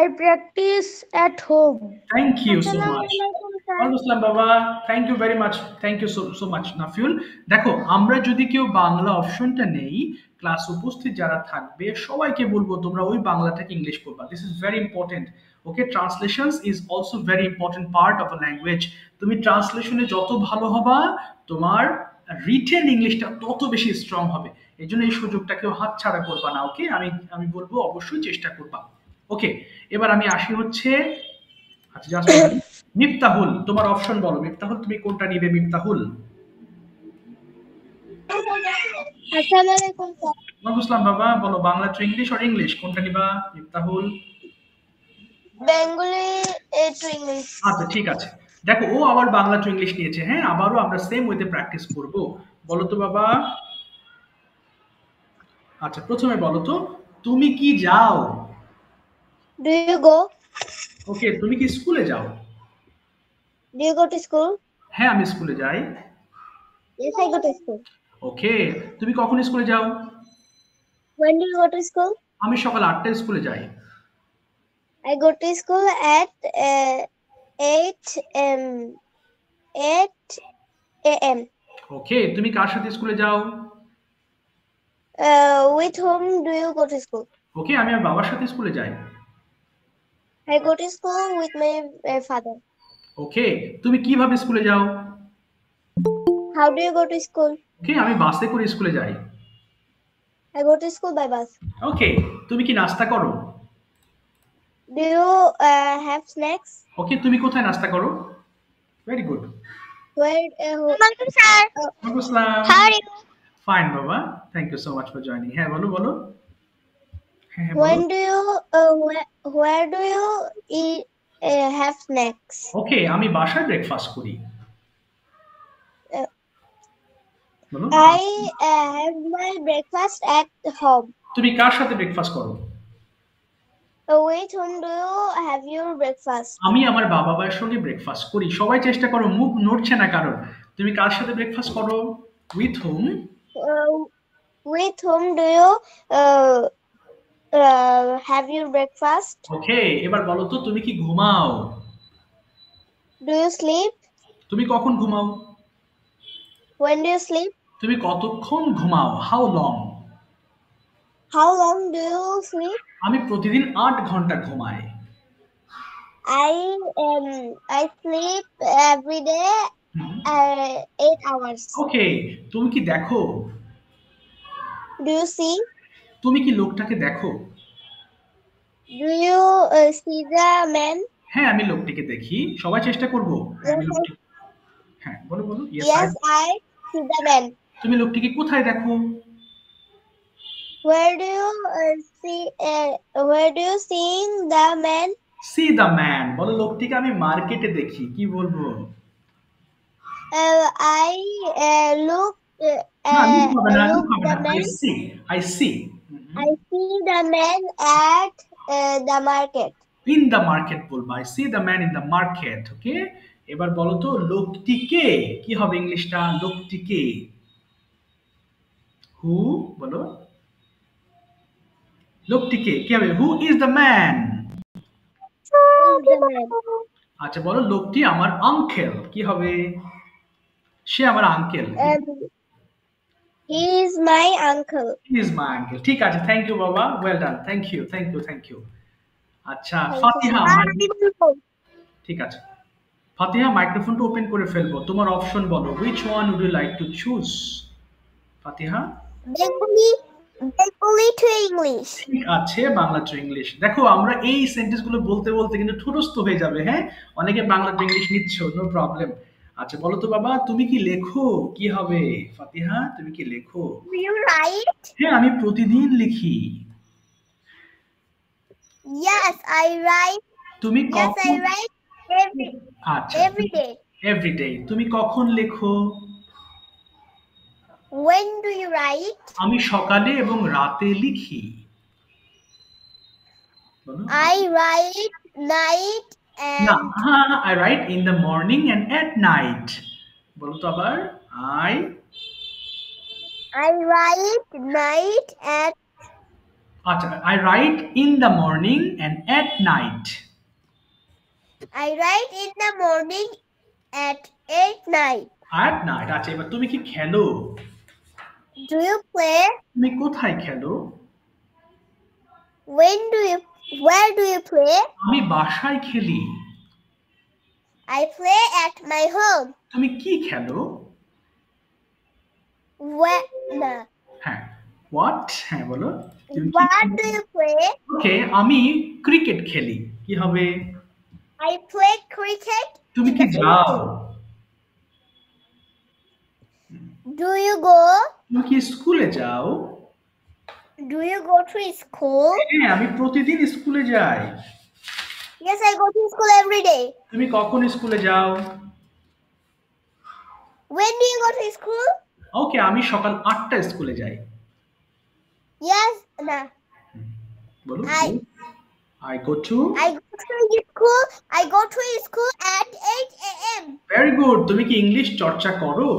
I practice at home. Thank you so much. আসসালাম বাবা, thank you very much, thank you so much Nafiul. দেখো আমরা যদি কেউ বাংলা অপশনটা নেই, ক্লাস উপস্থিত যারা থাকবে সবাইকে বলবো তোমরা ওই বাংলাটাকে ইংলিশ করবা। This is very important. Okay, translations is also very important part of a language. তুমি ট্রান্সলেশনে যত ভালো হবা, তোমার রিটেন ইংলিশটা তত বেশি স্ট্রং হবে। এই জন্য এই সুযোগটাকেও হাতছাড়া করবা না। ওকে, আমি বলবো অবশ্যই চেষ্টা করবা। ওকে, এবার আমি আসি হচ্ছে, আচ্ছা জাস্ট মিফতাহুল, তোমার অপশন বলো। মিফতাহুল, তুমি কোনটা নিবে? মিফতাহুল, Assalamualaikum. বুঝলাম বাবা, বলো বাংলা টু ইংলিশ আর ইংলিশ কোনটা নিবা? Miftahul, Bengali to English. আচ্ছা ঠিক আছে। দেখো ও আবার বাংলা টু ইংলিশ নিয়েছে। হ্যাঁ, আবারও আমরা সেম ওয়েতে প্র্যাকটিস করব। বলো তো বাবা। আচ্ছা প্রথমে বলো তো তুমি কি যাও? Do you go? ওকে, তুমি কি স্কুলে যাও? Do you go to school? হ্যাঁ, আমি স্কুলে যাই। Yes, I go to school. ওকে, তুমি কখন স্কুলে যাও? When do you go to school? আমি সকাল 8টায় স্কুলে যাই। I go to school at 8 a.m. ওকে, তুমি কার সাথে স্কুলে যাও? With whom do you go to school? ওকে, আমি আমার বাবার সাথে স্কুলে যাই। I go to school with my father. ওকে, তুমি কিভাবে স্কুলে যাও? How do you go to school? ওকে, আমি বাসে করে স্কুলে যাই। I go to school by bus. ওকে, তুমি কি নাস্তা করো? Do you have snacks? ওকে, তুমি কোথায় নাস্তা করো? Very good. Where? Sir, আসসালাম। how are you? ফাইন বাবা, thank you so much for joining. হ্যাঁ, বলো বলো। হ্যাঁ, When বলো। do you where do you eat have snacks? ওকে, আমি বাসায় ব্রেকফাস্ট করি। Uh, বলো। I have my breakfast at home. তুমি কার সাথে ব্রেকফাস্ট করো? With whom do you have your breakfast? আমি আমার বাবা মায়ের সঙ্গে ব্রেকফাস্ট করি। সবাই চেষ্টা করো, মুখ নড়ছে না কারণ। তুমি কার সাথে ব্রেকফাস্ট করো? With hmm? With whom do you have your breakfast? ওকে, এবার বলো তো তুমি কি ঘুমাও? Do you sleep? তুমি কখন ঘুমাও? When do you sleep? তুমি কতক্ষণ ঘুমাও? How long? How long do you sleep? আমি প্রতিদিন 8 ঘন্টা ঘুমাই। I sleep every day 8 hours. ওকে, তুমি কি দেখো? Do you see? তুমি কি লোকটাকে দেখো? Do you see the man? হ্যাঁ, আমি লোকটিকে দেখি। সবাই চেষ্টা করব। আমি লোকটি হ্যাঁ, বলো বলো। Yes, I see the man. তুমি লোকটিকে কোথায় দেখো? Where do you Where do you see the man? C the man. বলো লোকটিকে আমি মার্কেটে দেখি। কি বলবো? I look না, look হবে না, look look হবে the না। I man. see. I see. I see the man at the market. In the market বলবো। I see the man in the market. ওকে? এবার বলো তো লোকটিকে কি হবে ইংলিশটা? লোকটিকে। হু বলো। লোকটিকে কি হবে? Who is the man? Who is the man? আচ্ছা বলো লোকটি আমার আঙ্কেল। কি হবে? সে আমার uncle. He is my uncle. He is my uncle. ঠিক আছে, থ্যাংক ইউ বাবা। Well done. Thank you, thank you, thank you. আচ্ছা, Thank you. ফাতিহা ঠিক আছে। ফাতিহা মাইক্রোফোনটা ওপেন করে ফেলবো। তোমার অপশন বলো। which one would you like to choose? Fatiha Bengali to English. ঠিক আছে, বাংলা টু ইংলিশ। দেখো আমরা এই সেন্টেন্সগুলো বলতে বলতে কিন্তু ঠুরস্থ হয়ে যাবে। হ্যাঁ, অনেকে বাংলা টু ইংলিশ নিচ্ছ, নো প্রবলেম। আচ্ছা বলো তো বাবা, তুমি কি লেখো? কি হবে ফাতিহা? তুমি কি লেখো? Do you write? হ্যাঁ, আমি প্রতিদিন লিখি। Yes, I write. তুমি Yes, I কখন? write আচ্ছা, every day. এভরিডে। তুমি কখন লেখো? When do you write? আমি সকালে এবং রাতে লিখি। বলো। I write night না, and হ্যাঁ, I write in the morning and at night. বলো তো আবার। I write night at আচ্ছা, I write in the morning and at night. I write in the morning at 8 At night. আচ্ছা, এবার তুমি কি খেলো? Do you play? তুমি কোথায় খেলো? Where do you play? আমি বাসায় খেলি। I play at my home. তুমি কি খেলো? Where no. হ্যাঁ, what? হ্যাঁ বলো। তুমি কি What খেলো? do you play? ওকে, আমি ক্রিকেট খেলি। কি হবে? I play cricket. তুমি কি যাও? Do you go? তুমি কি স্কুলে যাও? Do you go to school? হ্যাঁ, আমি প্রতিদিন স্কুলে যাই। Yes, I go to school every day. তুমি কখন স্কুলে যাও? When do you go to school? ওকে, আমি সকাল 8টায় স্কুলে যাই। Yes, no. বলো। I I go to I go to school at 8 a.m. Very good. তুমি কি ইংলিশ চর্চা করো?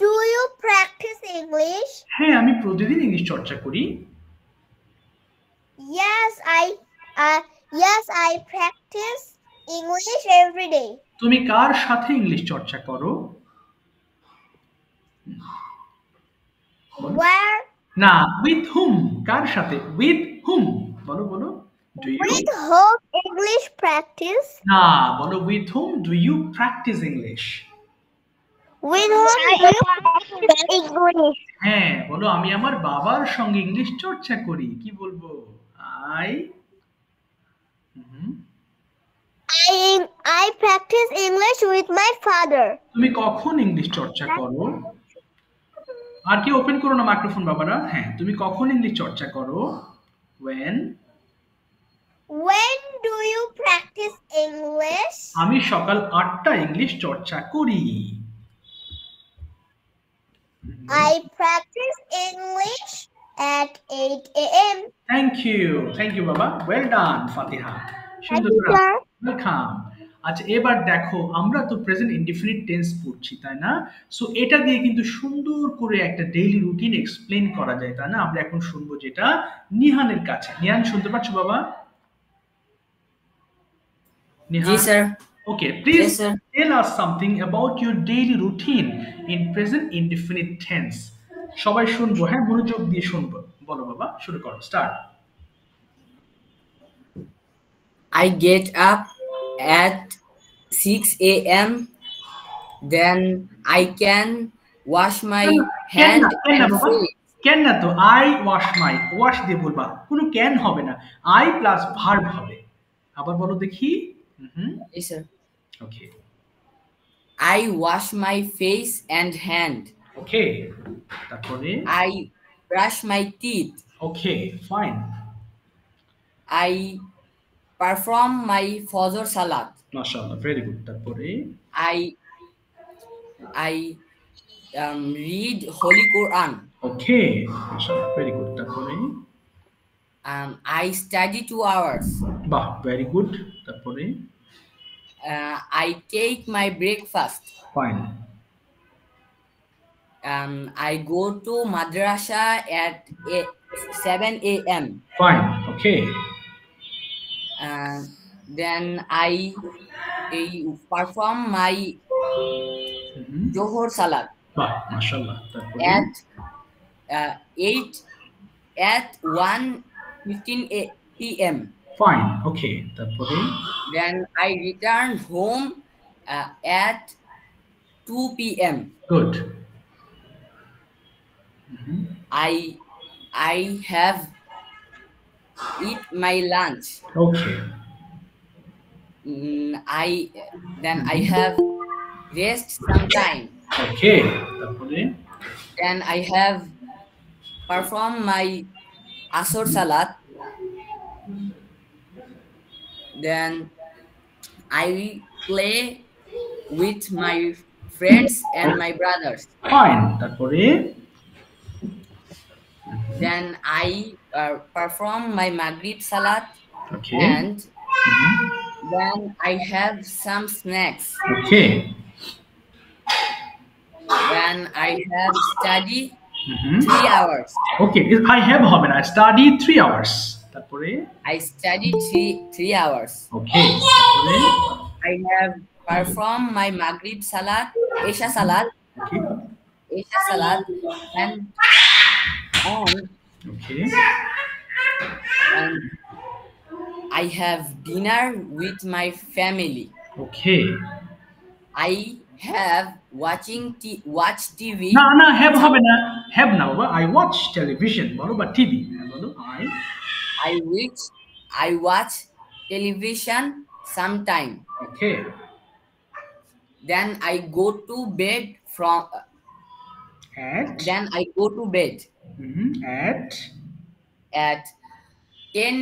Do you practice English? হ্যাঁ, আমি প্রতিদিন ইংলিশ চর্চা করি। Yes, I practice English every day. তুমি কার সাথে ইংলিশ চর্চা করো? Where? না, with whom? কার সাথে? with whom? বলো বলো। Do you? With whom English practice? না, বলো with whom do you practice English? With whom do you practice English? হ্যাঁ, বলো আমি আমার বাবার সঙ্গে ইংলিশ চর্চা করি। কি বলবো? I I practice English with my father. তুমি কখন ইংলিশ চর্চা করো? আর কি ওপেন করো না মাইক্রোফোন বাবারা। হ্যাঁ, তুমি কখন ইংলিশ চর্চা করো? When? When do you practice English? আমি সকাল 8টায় ইংলিশ চর্চা করি। I practice English at 8 a.m. Thank you বাবা। Well done Fatiha. সুন্দর you, sir. ওয়েলকাম। আচ্ছা, এবার দেখো আমরা তো প্রেজেন্ট ইনডিফিনিট টেন্স পড়ছি, তাই না? সো এটা দিয়ে কিন্তু সুন্দর করে একটা ডেইলি রুটিন এক্সপ্লেন করা যায়, তাই না? আমরা এখন শুনবো যেটা নিহানের কাছে। নিহান শুনতে পাচ্ছো বাবা? জি sir. Okay, please Yes, sir. tell us something about your daily routine in present indefinite tense. সবাই শুনবো, হ্যাঁ, মনোযোগ দিয়ে শুনবো। বলো বাবা, শুরু করো, start. I get up at 6 a.m. Then I can wash my hand and face. Can না তো, আই ওয়াশ মাই, ওয়াশ দিয়ে বলবা, কোনো ক্যান হবে না, আই প্লাস ভার্ব হবে। আবার বলো দেখি। Yes, sir. Okay I wash my face and hand. ওকে, তারপরে I brush my teeth. Okay fine, I perform my Fajr Salat. মাশাআল্লাহ, ভেরি গুড। তারপরে I read Holy Quran. ওকে, মাশাআল্লাহ, ভেরি গুড। তারপরে I study 2 hours. বাহ, very good. তারপরে I take my breakfast. Fine, I go to madrasa at 7 a.m. Fine, okay, Then I perform my Johor Salat বাহ, মাশাআল্লাহ। তারপরে at 1:15 p.m. Fine, ওকে, তারপরে Then I return home at 2 p.m. Good, I have eat my lunch. Okay, Then I have rest some time. ওকে, তারপরে Then I have perform my Asr Salat. Then I play with my friends and my brothers. Fine, তারপরে Then I perform my Maghrib Salat okay, and then I have some snacks. Okay, Then I have study 3 hours. Okay, I have হবে না, study 3 hours. তারপরে I study three hours. ওকে, তারপরে I have perform my Maghrib Salat, Isha Salat, and okay, I have dinner with my family. Okay, I have watch TV. না না, have হবে না, have না বাবা। আই ওয়াচ টেলিভিশন বলো, বা টিভি বলো। I watch television sometime. Okay, Then I go to bed at Then I go to bed at at 10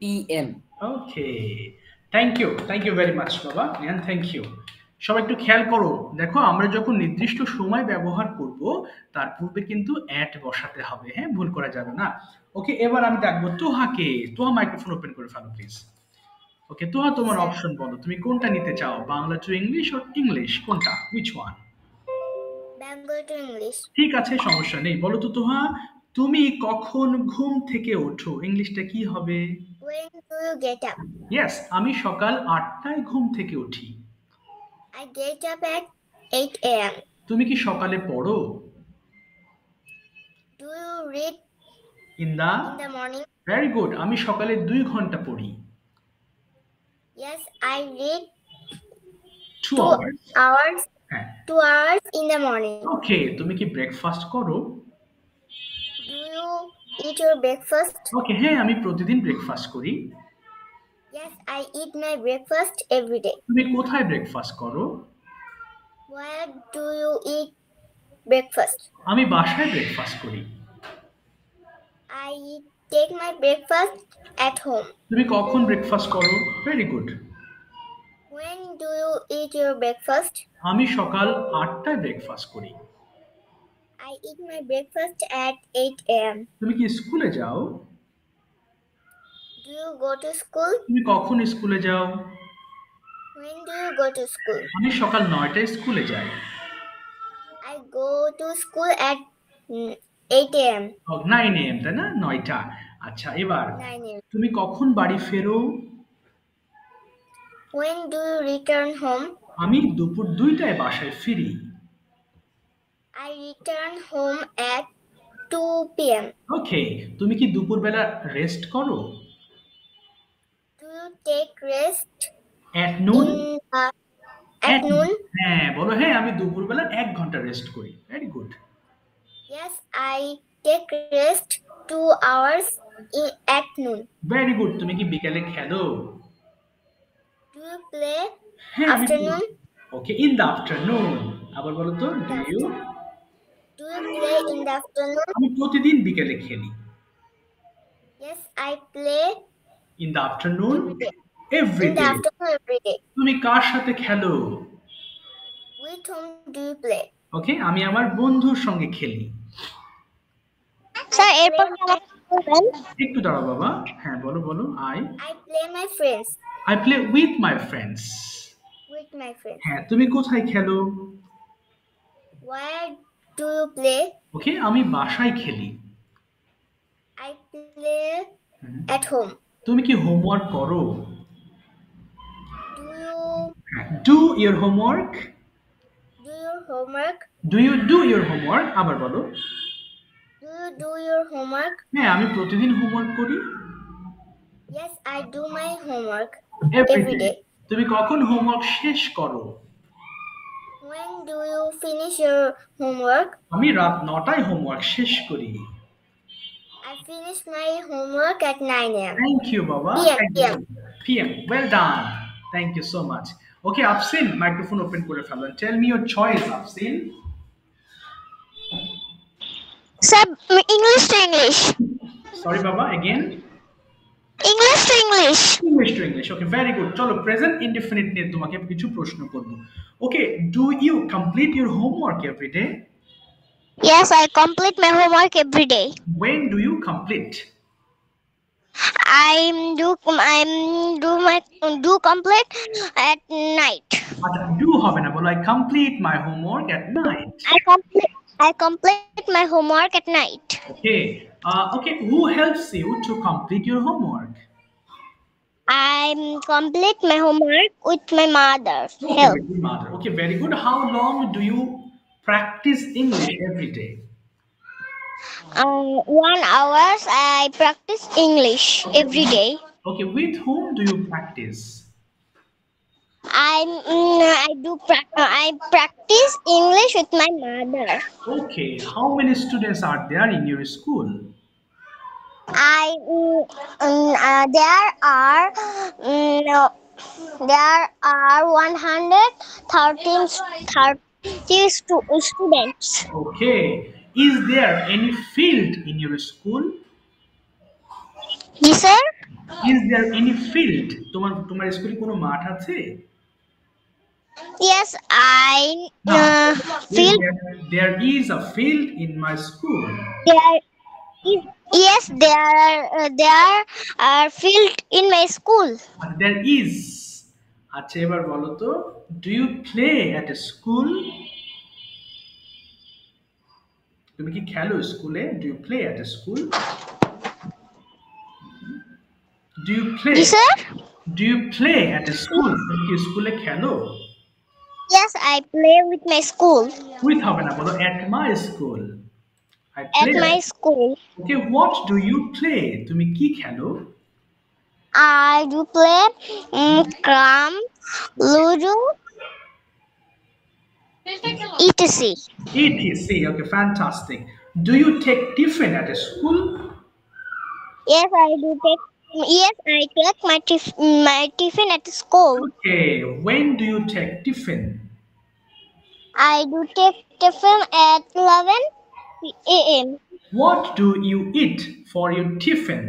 p.m. Okay, thank you very much বাবা নিয়ান, থ্যাংক ইউ। সবাই একটু খেয়াল করো, দেখো আমরা যখন নির্দিষ্ট সময় ব্যবহার করব তার পূর্বে কিন্তু অ্যাট বসাতে হবে, হ্যাঁ, ভুল করা যাবে না। ওকে, এবার আমি ডাকবো তোহাকে। তোহা, মাইক্রোফোন ওপেন করে ফেলো প্লিজ। ওকে তোহা, তোমার Sir. অপশন বলো, তুমি কোনটা নিতে চাও, Bangla to English or English, কোনটা, which one? Bengal to English. ঠিক আছে, সমস্যা নেই। বলো তো তোহা, তুমি কখন ঘুম থেকে ওঠো, ইংলিশটা কি হবে? When do you get up? Yes, আমি সকাল 8টায় ঘুম থেকে উঠি। I get up at 8 a.m. তুমি কি সকালে পড়ো? Do you read in the, in the morning? Very good, আমি সকালে 2 ঘন্টা পড়ি। Yes, I read 2 2 hours. hours, হ্যাঁ, 2 hours in the morning. ওকে, তুমি কি ব্রেকফাস্ট করো? Do you eat your breakfast? ওকে, হ্যাঁ, আমি প্রতিদিন ব্রেকফাস্ট করি। Yes, I eat my breakfast every day. তুমি কোথায় ব্রেকফাস্ট করো? Where do you eat breakfast? আমি বাসায় ব্রেকফাস্ট করি। I take my breakfast at home. তুমি কখন ব্রেকফাস্ট করো? Very good. When do you eat your breakfast? আমি সকাল 8টায় ব্রেকফাস্ট করি। I eat my breakfast at 8 a.m. তুমি কি স্কুলে যাও? Do you go to school? তুমি কখন স্কুলে যাও? When do you go to school? আমি সকাল 9টায় স্কুলে যাই। I go to school at 8 a.m. 9 AM, তাই না? 9টা। আচ্ছা, এবার 9 a.m. তুমি কখন বাড়ি ফেরো? When do you return home? আমি দুপুর 2টায় বাসায় ফিরি। I return home at 2 p.m. ওকে, তুমি কি দুপুরবেলা রেস্ট করো? Do you take rest at noon? in the at noon? হ্যাঁ, বলো, হ্যাঁ, আমি দুপুরবেলা 1 ঘন্টা রেস্ট করি। Very good. Yes, I take rest 2 hours at noon. Very good. তুমি কি বিকেলে খেলো? Do you play হ্যাঁ, আমি afternoon? Okay, in the afternoon. আবার বলো তো, do you? Do you play in the afternoon? আমি প্রতিদিন বিকেলে খেলি। Yes, I play in the afternoon every day. Every In the day. afternoon every day. তুমি কার সাথে খেলো? With whom do you play? ওকে, আমি আমার বন্ধুর সঙ্গে খেলি। Sir, এরপর একটু দাঁড়াও বাবা। হ্যাঁ, বলো বলো। I play my friends. I play with my friends. With my friends. হ্যাঁ, তুমি কোথায় খেলো? Where do you play? ওকে, আমি বাসায় খেলি। I play at home. তুমি কি হোমওয়ার্ক করো? Do you do your homework? do your homework? Do you do your homework? আবার বলো। Do you do your homework? হ্যাঁ, আমি প্রতিদিন হোমওয়ার্ক করি। Yes, I do my homework every every day. day. তুমি কখন হোমওয়ার্ক শেষ করো? When do you finish your homework? আমি রাত 9টায় হোমওয়ার্ক শেষ করি। I finish my homework at 9 a.m. Thank you বাবা। PM. PM, well done. Thank you so much. Okay, Afsin, microphone open করে ফেলুন। Tell me your choice, Afsin. Sir, English to English. Sorry বাবা, again. English to English. English to English. Okay, very good. চলো, present indefinite নিয়ে তোমাকে কিছু প্রশ্ন করব। Okay, do you complete your homework every day? Yes, I complete my homework every day. When do you complete? I do complete at night. আচ্ছা, do হবে না, বলো I complete my homework at night. I complete my homework at night. Okay. Okay, who helps you to complete your homework? I complete my homework with my mother's Okay, help. with your mother. Okay, very good. How long do you practice English every day? 1 hour I practice English every day. Okay, with whom do you practice? I practice English with my mother. Okay, how many students are there in your school? There are 113 students. Okay, is there any field in your school? Yes, sir. Is there any field? তোমার স্কুলে কোনো মাঠ আছে? Yes, I Now, feel there is a field in my school. there is. Yes, there are field in my school. There is. আচ্ছা এবার বলো তো, do you play at a school? তুমি কি খেলো স্কুলে? Do you play at a school? Do you play? Yes, sir. Do you play at a school? তুমি কি স্কুলে খেলো? Yes, I play with my school. With হবে না, বলো at my school. I At play. my school, Okay, what do you play? তুমি কি খেলো? I do play Cram, Ludo, etc. ETC. Okay, fantastic. Do you take tiffin at a school? Yes, I do take. Yes, I take my tiffin at school. Okay, when do you take tiffin? I do take tiffin at 11 a.m. What do you eat for your tiffin?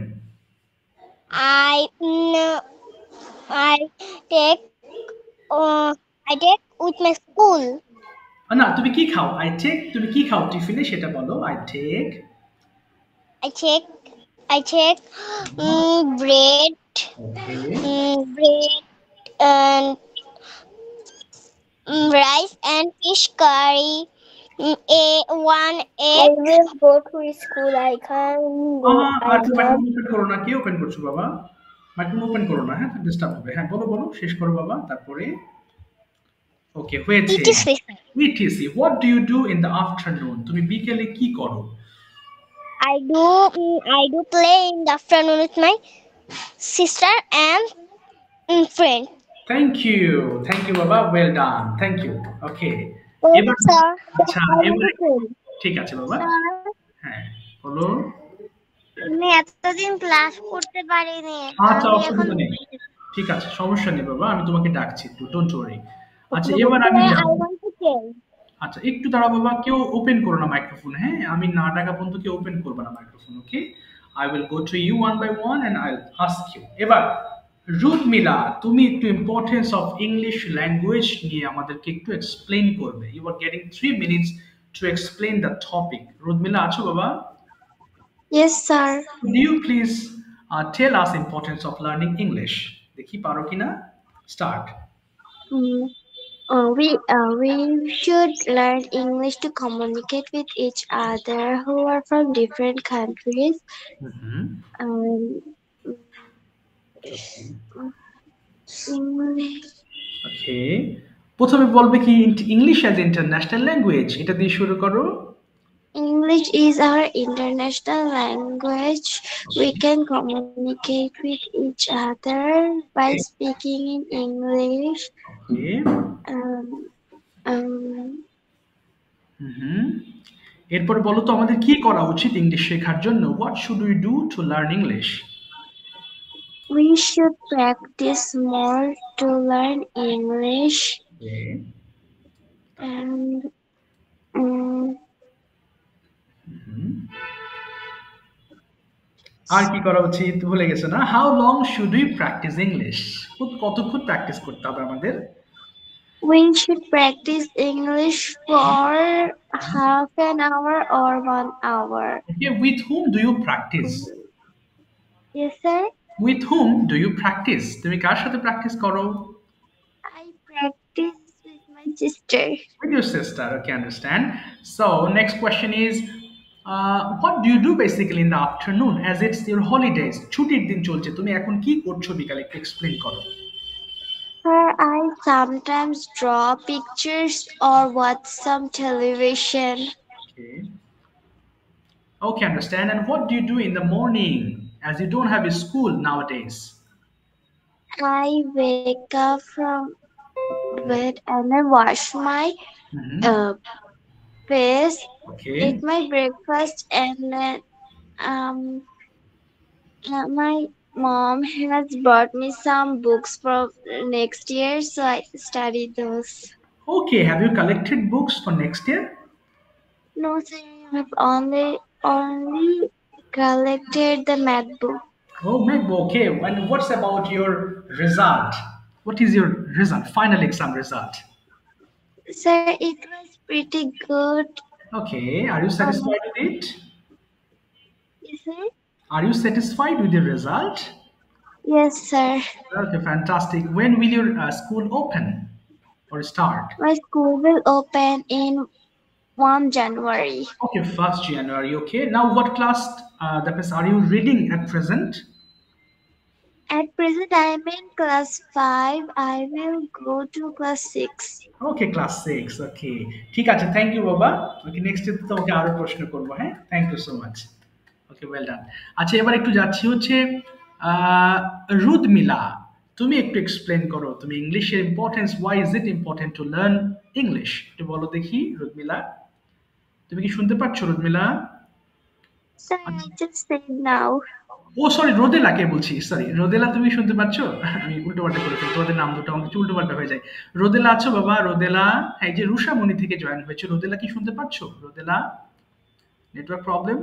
I take I take with my school. না তুমি কি খাও? তুমি কি খাও টিফিনে সেটা বলো। I take Bread, okay. bread and rice and fish curry. One I egg. will go to school. I can't go. I আর মাইক্রোফোন can't. ওপেন করো না, কে ওপেন করছো বাবা? মাইক্রোফোন ওপেন করো না, হ্যাঁ ডিস্টার্ব হবে। হ্যাঁ বলো বলো, শেষ করো বাবা, তারপরে ওকে হয়েছে। ETC. What do you do in the afternoon? তুমি বিকেলে কি করো? I do play in the afternoon with my sister and friend. Thank you বাবা, well done, thank you. Okay, এবার Sir, আচ্ছা এবারে ঠিক আছে বাবা, হ্যাঁ বলো। আমি এতদিন ক্লাস করতে পারিনি। আচ্ছা অসুবিধা নেই, ঠিক আছে সমস্যা নেই বাবা, আমি তোমাকে ডাকছি একটু, ডোন্ট ওয়ারি। আচ্ছা এবার আমি আচ্ছা একটু দাঁড়াও বাবা, কেউ ওপেন করো না মাইক্রোফোন, হ্যাঁ আমি না ডাকা পর্যন্ত কেউ ওপেন করবে না microphone. Okay, I will go to you one by one and I will ask you. এবার রুদমিলা, তুমি একটু ইম্পর্টেন্স অফ ইংলিশ ল্যাঙ্গুয়েজ নিয়ে আমাদেরকে একটু এক্সপ্লেইন করবে। You are getting 3 minutes to explain the topic. Rudmila আছো বাবা? Yes, sir. Do you please tell us importance of learning English? দেখি পারো কিনা, start. We should learn English to communicate with each other who are from different countries. English. ওকে, প্রথমে বলবে কি English as international language, এটা দিয়ে শুরু করো। English is our international language. We can communicate with each other by speaking in English. Okay. এরপর বলো তো আমাদের কি করা উচিত ইংলিশ শেখার জন্য? What should we do to learn English? We should practice more to learn English. Okay. And আর কি করা উচিত ভুলে গেছো না? How long should we practice English? কতক্ষণ প্র্যাকটিস করতে হবে আমাদের? we should practice English for half an hour or 1 hour. Okay, with whom do you practice? Yes, sir. With whom do you practice? তুমি কার সাথে প্র্যাকটিস করো? I practice with my sister. With your sister. Okay, understand. So next question is, what do you do basically in the afternoon as it's your holidays? ছুটির দিন চলছে, তুমি এখন কি করছো বিকালে, একটু এক্সপ্লেইন করো। Sir, I sometimes draw pictures or watch some television. Okay. Okay, understand. And what do you do in the morning as you don't have a school nowadays? I wake up from bed and I wash my face, Okay. eat my breakfast, and then my mom has brought me some books for next year, so I study those. Okay, have you collected books for next year? No, sir, I have only collected the math book. Oh, maybe okay. And what's about your result? What is your result? Final exam result? Sir, it was pretty good. Okay, are you satisfied with it? Yes, sir. Are you satisfied with the result? Yes, sir. Okay, fantastic. When will your school open or start? My school will open in 1 January. Okay, 1st January. Okay, now what class, that means, are you reading at present? At present, I am in class 5. I will go to class 6. Okay class 6 ওকে ঠিক আছে thank you বাবা okay next day তোমাকে আরো প্রশ্ন করব হ্যাঁ thank you so much okay well done আচ্ছা এবার একটু যাচ্ছি হচ্ছে আহ, রুদমিলা তুমি একটু এক্সপ্লেন করো তুমি ইংলিশের importance why is it important to learn English একটু বলো দেখি রুদমিলা তুমি কি শুনতে পাচ্ছ Rudmila Sir, I just said now. ও সরি রোদেলাকে বলছি সরি রোদেলা তুমি শুনতে পাচ্ছ আমি উল্টো পাল্টা করে ফেলি তোমাদের নাম দুটো আমার কিছু উল্টো পাল্টা হয়ে যায় রোদেলা আছো বাবা রোদেলা এই যে রুষামণি থেকে জয়েন হয়েছে রোদেলা কি শুনতে পাচ্ছ রোদেলা নেটওয়ার্ক প্রবলেম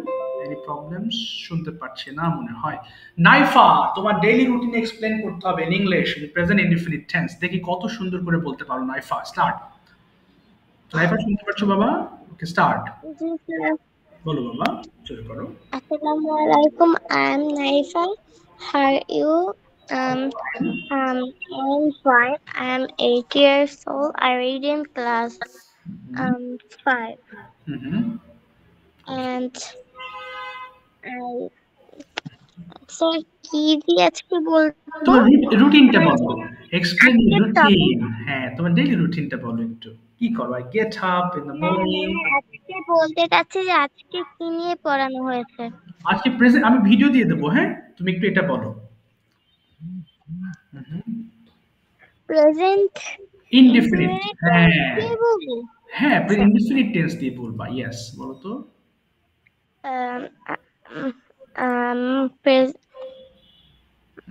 এনি প্রবলেমস শুনতে পাচ্ছে না মনে হয় নাইফা তোমার ডেইলি রুটিন এক্সপ্লেন করতে হবে in English in present indefinite tense দেখি কত সুন্দর করে বলতে পারো নাইফা স্টার্ট নাইফা শুনতে পাচ্ছ বাবা ওকে স্টার্ট Yes, sir. বলো বাবা শুরু করো Assalamualaikum. I am Naifa. How are you? I'm fine. I am 8 years old. I read in class 5. Hmm And I sir কি দিয়ে আজকে বলবো তোমার রুটিনটা বলো এক্সপ্লেন আজকে রুটিন হ্যাঁ তোমার ডেইলি রুটিনটা বলো একটু কি করো I get up in the morning আজকে বলতে চাচ্ছি যে আজকে কি নিয়ে পড়ানো হয়েছে আজকে প্রেজেন্ট আমি ভিডিও দিয়ে দেবো হ্যাঁ তুমি একটু এটা বলো প্রেজেন্ট ইনডিফিনিট হ্যাঁ কি বলবো হ্যাঁ ইনডিফিনিট টেন্স দিয়ে বলবা ইয়েস বলো তো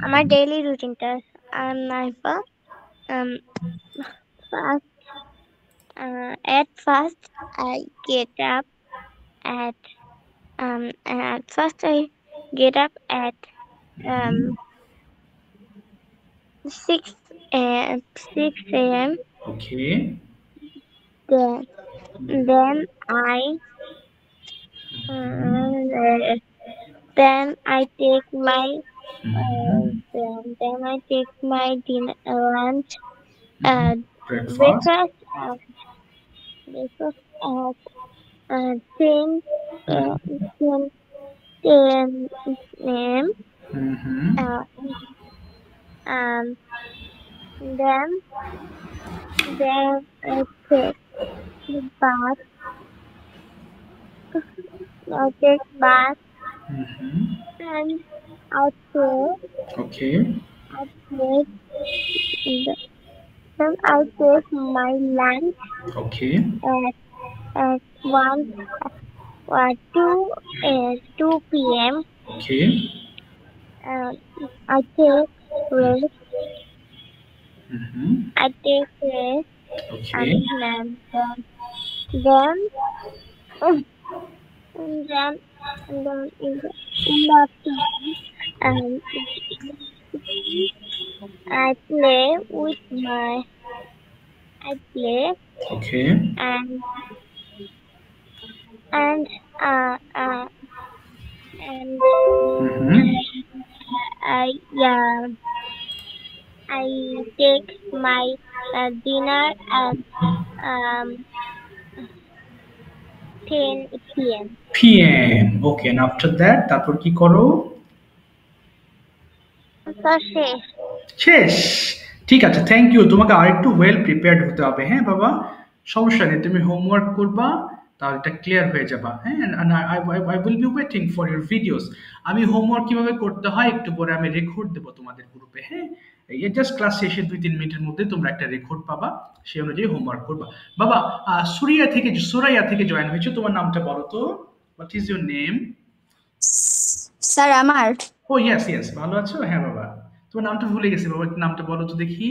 আমার ডেইলি রুটিনটা নাইফা at first I get up at at 6 a.m. Okay Then I take my dinner lunch breakfast breakfast at 10 a.m. Uh, then I take bath. And I play. Okay Then I take my lunch okay at 2 p.m. Okay I take rest. Okay And then in the afternoon, I play okay and I take my dinner at 10 p.m. PM okay and after that তারপর কি করো শেষ ঠিক আছে thank you তোমাকে আরেকটু well prepared হতে হবে হ্যাঁ বাবা সমস্যা নেই তুমি হোমওয়ার্ক করবা তাহলে এটা ক্লিয়ার হয়ে যাবা হ্যাঁ and I will be waiting for your videos আমি হোমওয়ার্ক কিভাবে করতে হয় একটু পরে আমি রেকর্ড দেব তোমাদের গ্রুপে হ্যাঁ এই জাস্ট ক্লাস শেষে 2-3 মিনিটের মধ্যে তোমরা একটা রেকর্ড পাবা সেই অনুযায়ী হোমওয়ার্ক করবা বাবা সুরাইয়া থেকে জয়েন হয়েছে তোমার নামটা বলো তো what is your name sir আমার ও ইয়েস ভালো আছো হ্যাঁ বাবা তোমার নামটা ভুলে গেছি বাবা একটু নামটা বলো তো দেখি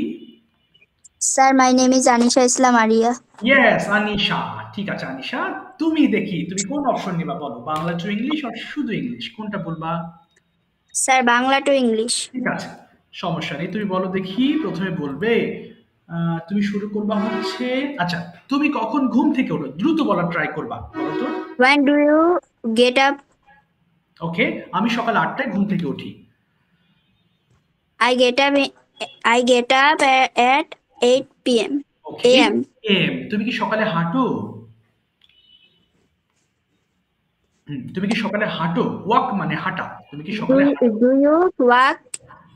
sir my name is Anisha Islam Ariya yes Anisha ঠিক আছে আনিশা তুমি দেখি তুমি কোন অপশন নিবা বলো বাংলা টু ইংলিশ আর শুধু ইংলিশ কোনটা বলবা স্যার বাংলা টু ইংলিশ ঠিক আছে সমস্যা নেই তুমি বলো দেখি প্রথমে বলবে তুমি শুরু করবা হচ্ছে, আচ্ছা, তুমি কখন ঘুম থেকে ওঠো? দ্রুত বলার ট্রাই করবা, বলো তো। When do you get up? ওকে, আমি সকাল 8টায় ঘুম থেকে উঠি। I get up. I get up at 8 p.m. Okay, a.m. M, তুমি কি সকালে হাঁটো? তুমি কি সকালে হাঁটো? ওয়াক মানে হাঁটা, তুমি কি সকালে হাঁটো? Do you walk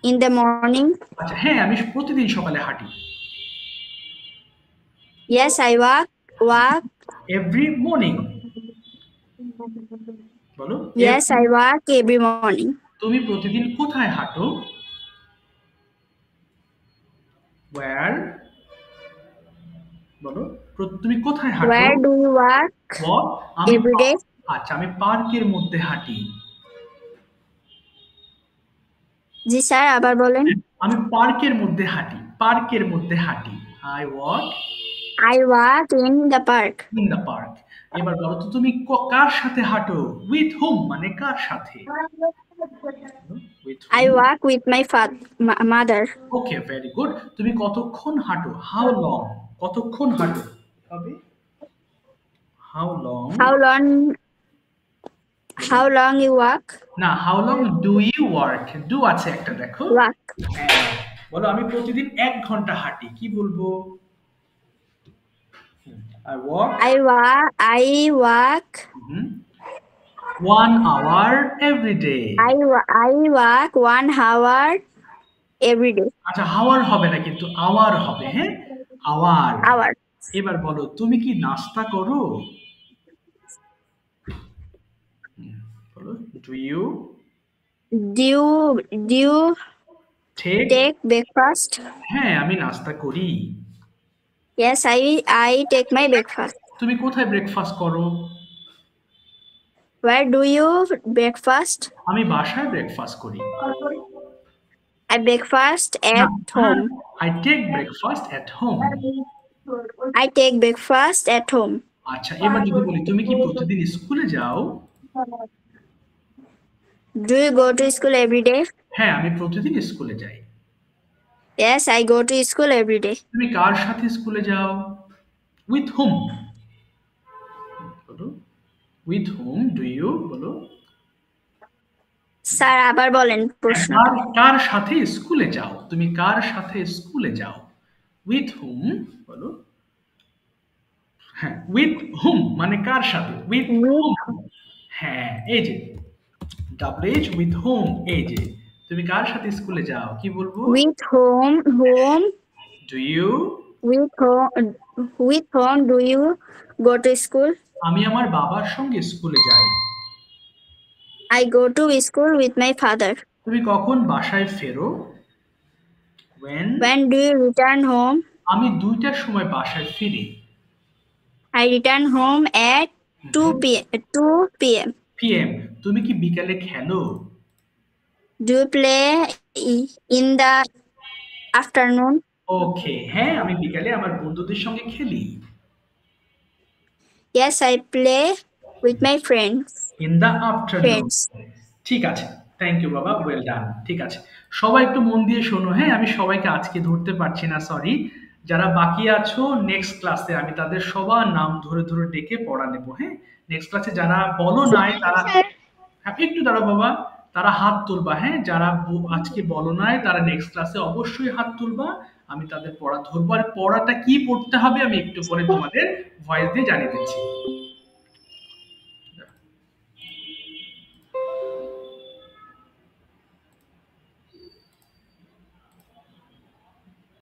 in the morning? আচ্ছা, হ্যাঁ, আমি প্রতিদিন সকালে হাঁটি। Yes, I walk. Every morning, বলো। Yes, I walk every morning. তুমি প্রতিদিন কোথায় হাঁটো? ওয়্যার, বলো। তুমি কোথায় হাঁটো? Where do you walk walk, আমি every day? আচ্ছা, আমি পার্কের মধ্যে হাঁটি। জি স্যার, আবার বলেন। আমি পার্কের মধ্যে হাঁটি, পার্কের মধ্যে হাঁটি। I walk I walk in the park. In the park. এবার বলো তো, তুমি কার সাথে হাঁটো? উইথ হুম মানে কার সাথে? With I walk with my mother. Okay, very good. তুমি কতক্ষণ হাঁটো? হাউ লং, কতক্ষণ হাঁটো? হবে how long, How long you walk? না, how long do you work, do আছে একটা, দেখো। Walk. হ্যাঁ, বলো আমি প্রতিদিন 1 ঘন্টা হাঁটি, কি বলবো? I walk I walk. 1 hour every day. I walk 1 hour every day. আচ্ছা, হাওয়ার হবে না কিন্তু, আওয়ার হবে। হ্যাঁ, আওয়ার। Hour. এবার বলো, তুমি কি নাস্তা করো? বলো, do you Do you take? take breakfast? হ্যাঁ, আমি নাস্তা করি। Yes, I take my breakfast. তুমি কোথায় ব্রেকফাস্ট করো? Where do you breakfast? আমি বাসায় ব্রেকফাস্ট করি। I breakfast at home. I take breakfast at home. I take breakfast at home. আচ্ছা, এবার যদি বলি, তুমি কি প্রতিদিন স্কুলে যাও? Do you go to school every day? হ্যাঁ, আমি প্রতিদিন স্কুলে যাই। Yes, I go to school every day. তুমি কার সাথে স্কুলে যাও? উইথ হুম, বলো। উইথ হুম ডু ইউ, বলো। স্যার, আবার বলেন প্রশ্ন। কার সাথে স্কুলে যাও? তুমি কার সাথে স্কুলে যাও? উইথ হুম, বলো। হ্যাঁ, উইথ হুম মানে কার সাথে? উইথ হুম। হ্যাঁ, এই যে WH উইথ হুম, এই যে তুমি কার সাথে স্কুলে যাও, কি বলবো? With whom do you, with whom do you go to school? আমি আমার বাবার সঙ্গে স্কুলে যাই। I go to school with my father. তুমি কখন বাসায় ফেরো? When do you return home? আমি 2টার সময় বাসায় ফিরি। I return home at 2 p.m. PM, তুমি কি বিকালে খেলো? Do you play in the afternoon? ওকে, হ্যাঁ, আমি বিকালে আমার বন্ধুদের সঙ্গে খেলি। Yes, I play with my friends. In the afternoon. ঠিক আছে, থ্যাংক ইউ বাবা, ওয়েল ডান। ঠিক আছে, সবাই একটু মন দিয়ে শোনো। হ্যাঁ, আমি সবাইকে আজকে ধরতে পারছি না, সরি। যারা বাকি আছো, নেক্সট ক্লাসে আমি তাদের সবার নাম ধরে ধরে ডেকে পড়া নেব। হ্যাঁ, নেক্সট ক্লাসে যারা বলো নাই তারা, হ্যাঁ, একটু দাঁড়াও বাবা, তারা হাত তুলবা। হ্যাঁ, যারা আজকে বলো নাই তারা নেক্সট ক্লাসে অবশ্যই হাত তুলবা। আমি তাদের পড়া ধরবো, আর পড়াটা কি পড়তে হবে আমি একটু পরে তোমাদের ভয়েস দিয়ে জানিয়ে দিচ্ছি।